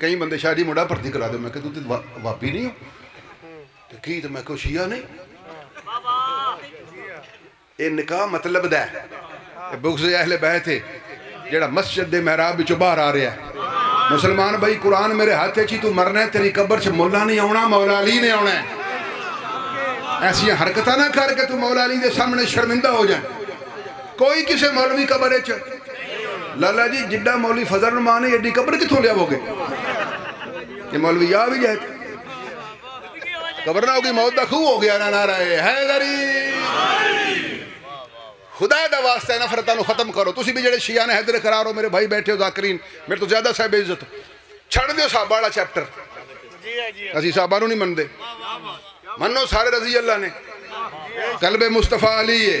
ਕਈ ਬੰਦੇ ਸ਼ਾਹ ਜੀ ਮੁੰਡਾ ਭਰਤੀ ਕਰਾ ਦਿਓ। ਮੈਂ ਕਿਹਾ ਤੂੰ ਤੇ ਵਾਪੀ ਨਹੀਂ ਹੋ ਤੇ ਕੀ, ਤੇ ਮੈਂ ਕਿਹਾ ਸ਼ੀਆ ਨਹੀਂ। ਇਹ ਨਿਕਾਹ ਮਤਲਬ ਦਾ ਬੁਗਜ਼ ਅਹਿਲੇ ਬੈਤ ਹੈ ਜਿਹੜਾ ਮਸਜਿਦ ਦੇ ਮਿਹਰਾਬ ਵਿੱਚੋਂ ਬਾਹਰ ਆ ਰਿਹਾ। ਮੁਸਲਮਾਨ ਭਾਈ ਕੁਰਾਨ ਮੇਰੇ ਹੱਥ 'ਚ ਹੀ, ਤੂੰ ਮਰਨਾ ਤੇਰੀ ਕਬਰ 'ਚ ਮੁੱਲਾ ਨਹੀਂ ਆਉਣਾ, ਮੌਲਾ ਅਲੀ ਨੇ ਆਉਣਾ। ਐਸੀਆਂ ਹਰਕਤਾਂ ਨਾ ਕਰਕੇ ਤੂੰ ਮੌਲਾ ਅਲੀ ਦੇ ਸਾਹਮਣੇ ਸ਼ਰਮਿੰਦਾ ਹੋ ਜਾਏ। ਕੋਈ ਕਿਸੇ ਮੌਲਵੀ ਕਬਰ 'ਚ ਲਾਲਾ ਜੀ ਜਿੱਡਾ ਮੌਲਵੀ ਫਜ਼ਲ ਰਹਿਮਾਨ ਹੈ ਐਡੀ ਕਬਰ ਕਿੱਥੋਂ ਲਿਆਵੋਗੇ? ਇਹ ਮੌਲਵੀ ਆ ਵੀ ਜਾਏ ਕਬਰ ਨਾ ਹੋਗੀ, ਮੌਤ ਦਾ ਖੂਹ ਹੋ ਗਿਆ ਨਾ। ਨਾਰਾ ਹੈ ਗਰੀ ਖੁਦਾ ਦਾ ਵਾਸਤਾ ਨਫ਼ਰਤਾਂ ਨੂੰ ਖਤਮ ਕਰੋ। ਤੁਸੀਂ ਵੀ ਜਿਹੜੇ ਸ਼ੀਆ ਨੇ ਹੈਦਰ ਕਰਾਰ ਹੋ, ਮੇਰੇ ਭਾਈ ਬੈਠੇ ਹੋ ਜ਼ਾਕਰੀਨ, ਮੇਰੇ ਤੋਂ ਜ਼ਿਆਦਾ ਸਾਹਿਬ ਇੱਜ਼ਤ, ਛੱਡ ਦਿਓ ਸਾਹਬਾਂ ਵਾਲਾ ਚੈਪਟਰ। ਅਸੀਂ ਸਾਹਬਾਂ ਨੂੰ ਨਹੀਂ ਮੰਨਦੇ, ਮੰਨੋ ਸਾਰੇ ਰਜ਼ੀ ਅੱਲਾ ਨੇ। ਕਲਬੇ ਮੁਸਤਫਾ ਅਲੀ ਹੈ,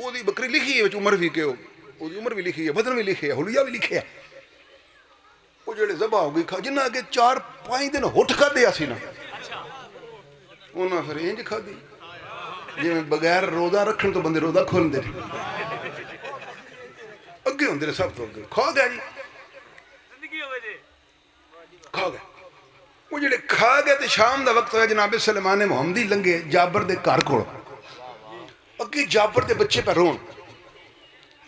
ਉਹਦੀ ਬੱਕਰੀ ਲਿਖੀ ਹੈ ਵਿੱਚ ਉਮਰ ਵੀ ਕਿ ਉਹਦੀ ਉਮਰ ਵੀ ਲਿਖੀ ਹੈ, ਵਜ਼ਨ ਵੀ ਲਿਖਿਆ, ਹੁਲੀਆ ਵੀ ਲਿਖਿਆ। ਉਹ ਜਿਹੜੇ ਜ਼ਬਾ ਹੋ ਗਈ ਜਿੰਨਾ ਅੱਗੇ 4-5 ਦਿਨ ਹੁੱਠ ਖਾਧੇ ਅਸੀਂ ਨਾ, ਉਹਨਾਂ ਫਿਰ ਇੰਜ ਖਾਧੀ ਜਿਵੇਂ ਬਗੈਰ ਰੋਜ਼ਾ ਰੱਖਣ ਤੋਂ ਬੰਦੇ ਰੋਜ਼ਾ ਖੋਲ੍ਹਦੇ ਨੇ। ਅੱਗੇ ਹੁੰਦੇ ਨੇ ਸਭ ਤੋਂ ਅੱਗੇ। ਖਾ ਗਿਆ ਜੀ, ਖਾ ਗਿਆ। ਉਹ ਜਿਹੜੇ ਖਾ ਗਏ ਤੇ ਸ਼ਾਮ ਦਾ ਵਕਤ ਹੋਇਆ, ਜਨਾਬ ਸੁਲੇਮਾਨ ਮੁਹੰਮਦੀ ਲੰਘੇ ਜਾਬਰ ਦੇ ਘਰ ਕੋਲ। ਅੱਗੇ ਜਾਬਰ ਦੇ ਬੱਚੇ ਪੈ ਰੋਣ।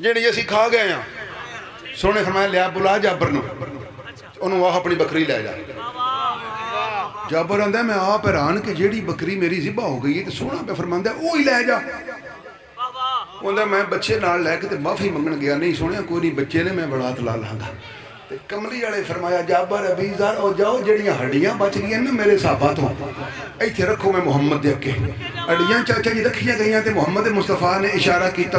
ਜਿਹੜੀ ਅਸੀਂ ਖਾ ਗਏ ਆ। ਸੋਹਣੇ ਫਰਮਾਇਆ ਲਿਆ ਬੁਲਾ ਜਾਬਰ ਨੂੰ, ਉਹਨੂੰ ਆਹ ਆਪਣੀ ਬੱਕਰੀ ਲੈ ਜਾ। ਜਾਬਰ ਆਂਦਾ ਮੈਂ ਆਪ ਹੈਰਾਨ ਕਿ ਜਿਹੜੀ ਬੱਕਰੀ ਮੇਰੀ ਜ਼ਿਬਾ ਹੋ ਗਈ ਹੈ ਤੇ ਸੋਹਣਾ ਪਿਆ ਫਰਮਾਂਦਾ ਉਹ ਹੀ ਲੈ ਜਾ। ਉਹਦਾ ਮੈਂ ਬੱਚੇ ਨਾਲ ਲੈ ਕੇ ਤੇ ਮਾਫੀ ਮੰਗਣ ਗਿਆ। ਨਹੀਂ ਸੋਹਣਿਆ ਕੋਈ ਨਹੀਂ, ਬੱਚੇ ਨੇ ਮੈਂ ਬਰਾਤ ਲਾ ਲਾਂਗਾ। ਤੇ ਕਮਲੀ ਵਾਲੇ ਫਰਮਾਇਆ ਜਾਬਰ ਅਬੀ ਜ਼ਰ ਉਹ ਜਾਓ, ਜਿਹੜੀਆਂ ਹੱਡੀਆਂ ਬਚ ਗਈਆਂ ਨਾ ਮੇਰੇ ਸਾਬਾ ਤੋਂ ਇੱਥੇ ਰੱਖੋ, ਮੈਂ ਮੁਹੰਮਦ ਦੇ ਅੱਗੇ ਹੱਡੀਆਂ ਚਾਚਾ ਜੀ ਰੱਖੀਆਂ ਗਈਆਂ। ਤੇ ਮੁਹੰਮਦ ਮੁਸਤਫਾ ਨੇ ਇਸ਼ਾਰਾ ਕੀਤਾ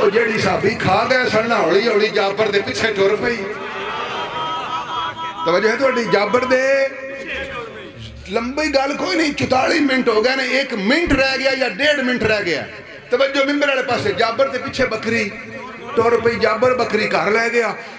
ਉਹ ਜਿਹੜੀ ਸਾਬੀ ਖਾ ਗਏ ਸੜਨਾ ਹੌਲੀ ਹੌਲੀ ਜਾਬਰ ਦੇ ਪਿੱਛੇ ਟੁਰ ਪਈ। ਤਵਜਹ ਹੈ ਤੁਹਾਡੀ? ਜਾਬਰ ਦੇ ਲੰਬੀ ਗੱਲ ਕੋਈ ਨਹੀਂ, 44 ਮਿੰਟ ਹੋ ਗਏ ਨੇ, 1 ਮਿੰਟ ਰਹਿ ਗਿਆ ਜਾਂ 1.5 ਮਿੰਟ ਰਹਿ ਗਿਆ। ਤਵਜਹ ਮਿੰਬਰ ਵਾਲੇ ਪਾਸੇ, ਜਾਬਰ ਦੇ ਪਿੱਛੇ ਬੱਕਰੀ ਟੁਰ ਪਈ। ਜਾਬਰ ਬੱਕਰੀ ਘਰ ਲੈ ਗਿਆ।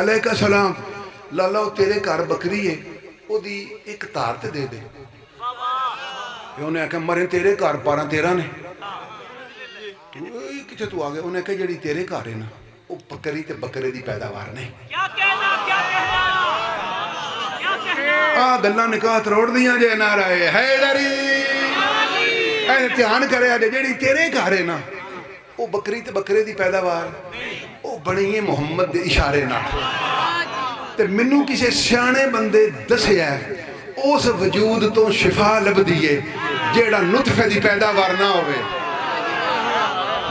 ਅਲੈਕਾ ਸਲਾਮ। ਲਾਲਾ ਉਹ ਤੇਰੇ ਘਰ ਬੱਕਰੀ ਹੈ, ਉਹਦੀ ਇੱਕ ਧਾਰ ਤੇ ਦੇ ਦੇ। ਉਹਨੇ ਆਖਿਆ ਮਰੇ ਤੇਰੇ ਘਰ 12-13 ਨੇ, ਕਿੱਥੇ ਤੂੰ ਆ ਗਿਆ? ਉਹਨੇ ਆਖਿਆ ਜਿਹੜੀ ਤੇਰੇ ਘਰ ਹੈ ਨਾ ਉਹ ਬੱਕਰੀ ਤੇ ਬੱਕਰੇ ਦੀ ਪੈਦਾਵਾਰ ਨੇ। ਆ ਗੱਲਾਂ ਨਿਕਾਹ ਤਰੋੜਦੀਆਂ ਜੇ ਨਾਰਾਏ ਹੈਦਰੀ। ਐ ਧਿਆਨ ਕਰਿਆ ਜੇ ਜਿਹੜੀ ਤੇਰੇ ਘਰ ਹੈ ਨਾ ਉਹ ਬੱਕਰੀ ਤੇ ਬੱਕਰੇ ਦੀ ਪੈਦਾਵਾਰ ਉਹ ਬਣੀ ਹੈ ਮੁਹੰਮਦ ਦੇ ਇਸ਼ਾਰੇ ਨਾਲ। ਤੇ ਮੈਨੂੰ ਕਿਸੇ ਸਿਆਣੇ ਬੰਦੇ ਦੱਸਿਆ ਉਸ ਵਜੂਦ ਤੋਂ ਸ਼ਿਫਾ ਲੱਭਦੀ ਏ ਜਿਹੜਾ ਨੁਤਫੇ ਦੀ ਪੈਦਾਵਾਰ ਨਾ ਹੋਵੇ।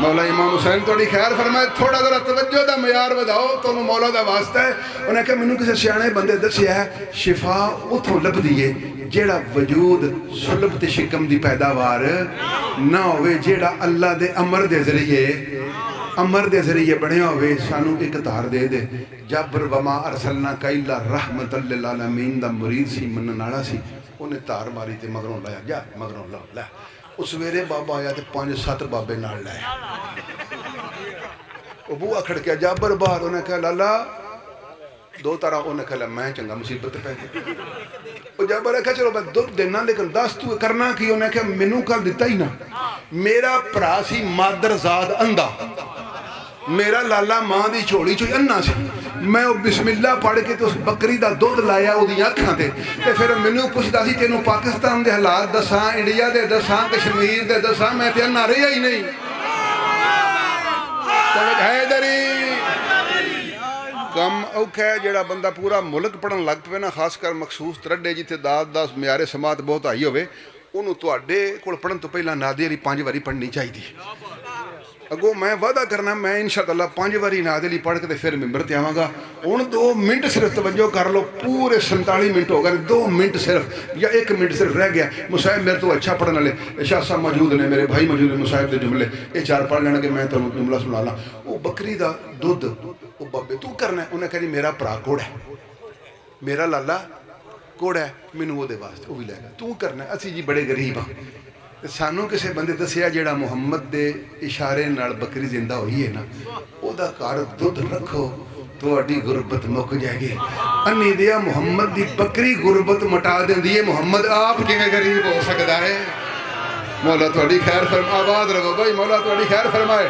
ਮੌਲਾ ਇਮਾਮ ਹੁਸੈਨ ਤੁਹਾਡੀ ਖੈਰ ਫਰਮਾਏ, ਥੋੜਾ ਜਿਹਾ ਤਵੱਜੋ ਦਾ ਮਿਆਰ ਵਧਾਓ, ਤੁਹਾਨੂੰ ਮੌਲਾ ਦਾ ਵਾਸਤਾ ਹੈ। ਉਹਨੇ ਕਿਹਾ ਮੈਨੂੰ ਕਿਸੇ ਸਿਆਣੇ ਬੰਦੇ ਦੱਸਿਆ ਸ਼ਿਫਾ ਉਥੋਂ ਲੱਭਦੀ ਏ ਜਿਹੜਾ ਵਜੂਦ ਸੁਲਬ ਤੇ ਸ਼ਿਕਮ ਦੀ ਪੈਦਾਵਾਰ ਨਾ ਹੋਵੇ, ਜਿਹੜਾ ਅੱਲਾ ਦੇ ਅਮਰ ਦੇ ਜ਼ਰੀਏ ਬਣਿਆ ਹੋਵੇ। ਸਾਨੂੰ ਇੱਕ ਧਾਰ ਦੇ ਦੇ। ਜਾਬਰ ਵਮਾ ਅਰਸਲਨਾ ਕੈਲਾ ਰਹਿਮਤਲ ਲਿਲ ਆਲਮੀਨ ਦਾ ਮੁਰੀਦ ਸੀ, ਮੰਨਣ ਵਾਲਾ ਸੀ। ਉਹਨੇ ਧਾਰ ਮਾਰੀ ਤੇ ਮਗਰੋਂ ਲਾਇਆ, ਜਾ ਮਗਰੋਂ ਲਾ ਲੈ। ਉਹ ਸਵੇਰੇ ਬਾਬਾ ਆਇਆ ਤੇ 5-7 ਬਾਬੇ ਨਾਲ ਲੈ। ਉਹ ਬੂਹਾ ਖੜਕਿਆ, ਜਾਬਰ ਬਾਹਰ। ਉਹਨੇ ਕਿਹਾ ਲਾਲਾ 2 ਤਾਰਾ। ਉਹਨੇ ਕਿਹਾ ਮੈਂ ਚੰਗਾ ਮੁਸੀਬਤ ਪੈ ਗਈ। ਉਹ ਜਾਬਰ ਆਖਿਆ ਚਲੋ ਮੈਂ ਦੁੱਧ ਦੇਣਾ, ਲੇਕਿਨ ਦੱਸ ਤੂੰ ਕਰਨਾ ਕੀ? ਉਹਨੇ ਕਿਹਾ ਮੈਨੂੰ ਕੱਲ ਦਿੱਤਾ ਹੀ ਨਾ। ਮੇਰਾ ਭਰਾ ਸੀ ਮਾਦਰਜ਼ਾਦ ਅੰਧਾ, ਮੇਰਾ ਲਾਲਾ ਮਾਂ ਦੀ ਝੋਲੀ ਚੋਂ ਅੰਨਾ ਸੀ। ਮੈਂ ਉਹ ਬਿਸਮਿਲ੍ਲਾ ਪੜ੍ਹ ਕੇ ਤੇ ਉਸ ਬੱਕਰੀ ਦਾ ਦੁੱਧ ਲਾਇਆ ਉਹਦੀਆਂ ਅੱਖਾਂ ਤੇ ਫਿਰ ਮੈਨੂੰ ਪੁੱਛਦਾ ਸੀ ਤੈਨੂੰ ਪਾਕਿਸਤਾਨ ਦੇ ਹਾਲਾਤ ਦੱਸਾਂ, ਇੰਡੀਆ ਦੇ ਦੱਸਾਂ, ਕਸ਼ਮੀਰ ਦੇ ਦੱਸਾਂ? ਮੈਂ ਤੇ ਅੰਨਾ ਰਿਹਾ ਹੀ ਨਹੀਂ। ਹੈਦਰੀ ਕੰਮ ਔਖਾ ਹੈ ਜਿਹੜਾ ਬੰਦਾ ਪੂਰਾ ਮੁਲਕ ਪੜ੍ਹਨ ਲੱਗ ਪਵੇ ਨਾ, ਖਾਸ ਕਰ ਮਖਸੂਸ ਤਰੱਡੇ ਜਿੱਥੇ ਦਾਦ ਦਾ ਮਿਆਰੇ ਸਮਾਤ ਬਹੁਤ ਹਾਈ ਹੋਵੇ, ਉਹਨੂੰ ਤੁਹਾਡੇ ਕੋਲ ਪੜ੍ਹਨ ਤੋਂ ਪਹਿਲਾਂ ਨਾਦੇ ਅਲੀ 5 ਵਾਰੀ ਪੜ੍ਹਨੀ ਚਾਹੀਦੀ। ਅੱਗੋਂ ਮੈਂ ਵਾਅਦਾ ਕਰਨਾ ਮੈਂ ਇਨਸ਼ਾਅੱਲਾ 5 ਵਾਰੀ ਨਾਦੇ ਅਲੀ ਪੜ੍ਹ ਕੇ ਤੇ ਫਿਰ ਮਿੰਬਰ ਤੇ ਆਵਾਂਗਾ। ਹੁਣ 2 ਮਿੰਟ ਸਿਰਫ ਤਵੱਜੋ ਕਰ ਲਓ, ਪੂਰੇ 47 ਮਿੰਟ ਹੋ ਗਏ, 2 ਮਿੰਟ ਸਿਰਫ ਜਾਂ 1 ਮਿੰਟ ਸਿਰਫ ਰਹਿ ਗਿਆ। ਮੁਸਾਹਿਬ ਮੇਰੇ ਤੋਂ ਅੱਛਾ ਪੜ੍ਹਨ ਵਾਲੇ ਸ਼ਾਹ ਸਾਹਿਬ ਮੌਜੂਦ ਨੇ, ਮੇਰੇ ਭਾਈ ਮੌਜੂਦ ਨੇ, ਮੁਸਾਹਿਬ ਦੇ ਜੁਮਲੇ ਇਹ 4 ਪੜ੍ਹ ਲੈਣਗੇ, ਮੈਂ ਤੁਹਾਨੂੰ ਜੁਮਲਾ ਸੁਣਾ ਲਾਂ। ਉਹ ਬੱਕਰੀ ਦਾ ਦੁੱਧ ਉਹ ਬਾਬੇ ਤੂੰ ਕਰਨਾ। ਉਹਨੇ ਕਹਿੰਦੀ ਮੇਰਾ ਭਰਾ ਕੋੜਾ, ਮੇਰਾ ਲਾਲਾ ਕੋੜਾ, ਮੈਨੂੰ ਉਹਦੇ ਵਾਸਤੇ ਉਹ ਵੀ ਲੈ ਗਿਆ, ਤੂੰ ਕਰਨਾ। ਅਸੀਂ ਜੀ ਬੜੇ ਗਰੀਬ ਹਾਂ। ਸਾਨੂੰ ਕਿਸੇ ਬੰਦੇ ਦੱਸਿਆ ਜਿਹੜਾ ਮੁਹੰਮਦ ਦੇ ਇਸ਼ਾਰੇ ਨਾਲ ਬੱਕਰੀ ਜ਼ਿੰਦਾ ਹੋਈ ਹੈ ਨਾ, ਉਹਦਾ ਘਰ ਦੁੱਧ ਰੱਖੋ, ਤੁਹਾਡੀ ਗੁਰਬਤ ਮੁੱਕ ਜਾਏਗੀ। ਅੰਨੀ ਦਿਆ ਮੁਹੰਮਦ ਦੀ ਬੱਕਰੀ ਗੁਰਬਤ ਮਟਾ ਦਿੰਦੀ ਹੈ, ਮੁਹੰਮਦ ਆਪ ਕਿਵੇਂ ਗਰੀਬ ਹੋ ਸਕਦਾ ਹੈ? ਮੌਲਾ ਤੁਹਾਡੀ ਖੈਰ ਫਰਮਾ, ਆਬਾਦ ਰਹੋ ਭਾਈ, ਮੌਲਾ ਤੁਹਾਡੀ ਖੈਰ ਫਰਮਾਏ।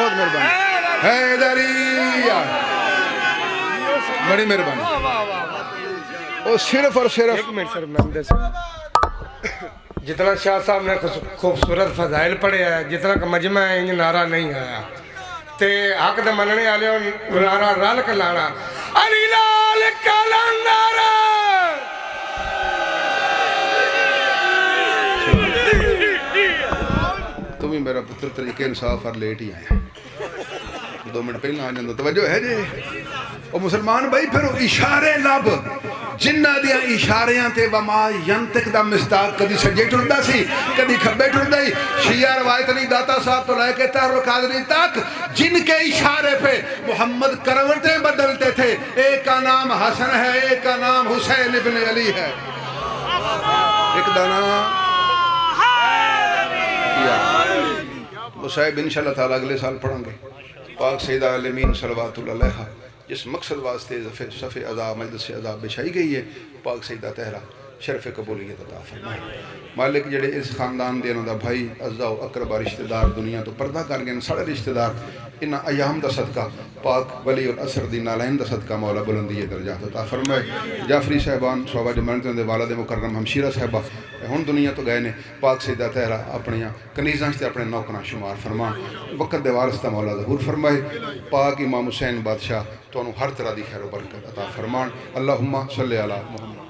بہت مہربانی حیدری بڑی مہربانی وہ صرف اور صرف ایک منٹ سر مہندے سے جتنا شاہ صاحب نے خوبصورت فضائل پڑھے ہے جتنا کہ مجمع ہے انج نعرہ نہیں آیا تے حق دے مننے والے نعرہ رل کے لانا علی لال کلندر تم ہی میرا پتر طریقے انصاف اور لیٹ ہی آیا 2 منٹ پہلے آ جاندہ توجہ ہے جی او مسلمان بھائی پھر اشارے لب جنہ دیا اشاریاں تے وما ینتق دا مصداق کدی سجے ٹردا سی کدی کھبے ٹردا ہی شیعہ روایت نہیں داتا صاحب تو لے کے طاہر القادری تک جن کے اشارے پہ محمد کروٹیں بدلتے تھے ایک کا نام حسن ہے ایک کا نام حسین ابن علی ہے ایک دا نام مصائب انشاءاللہ تعالیٰ اگلے سال پڑھیں گے پاک سیدہ عالمین صلوات اللہ علیہ جس مقصد واسطے صفِ عذاب مجلس عذاب بچھائی گئی ہے پاک سیدہ تہرہ شرف قبولیت عطا فرمائے مالک جڑے اس خاندان دے انہوں دا بھائی عزا و اقربہ رشتہ دار دنیا تو پردہ کر گئے سارے رشتہ دار انہا ایام دا صدقہ پاک ولی الاسر دی نالین دا صدقہ مولا بلندی درجات عطا فرمائے جعفری صاحبان صحابہ جمعنتوں دے والد مکرم ہمشیرہ صاحبہ ہون دنیا تو گئے نے پاک سیدہ تہرہ اپنی کنیزاں سے اپنے نوکران شمار فرما وقت دے وارثہ مولا ظہور فرمائے پاک امام حسین بادشاہ تو انہوں ہر طرح دی خیر و برکت عطا فرمان اللہم صلی علی محمد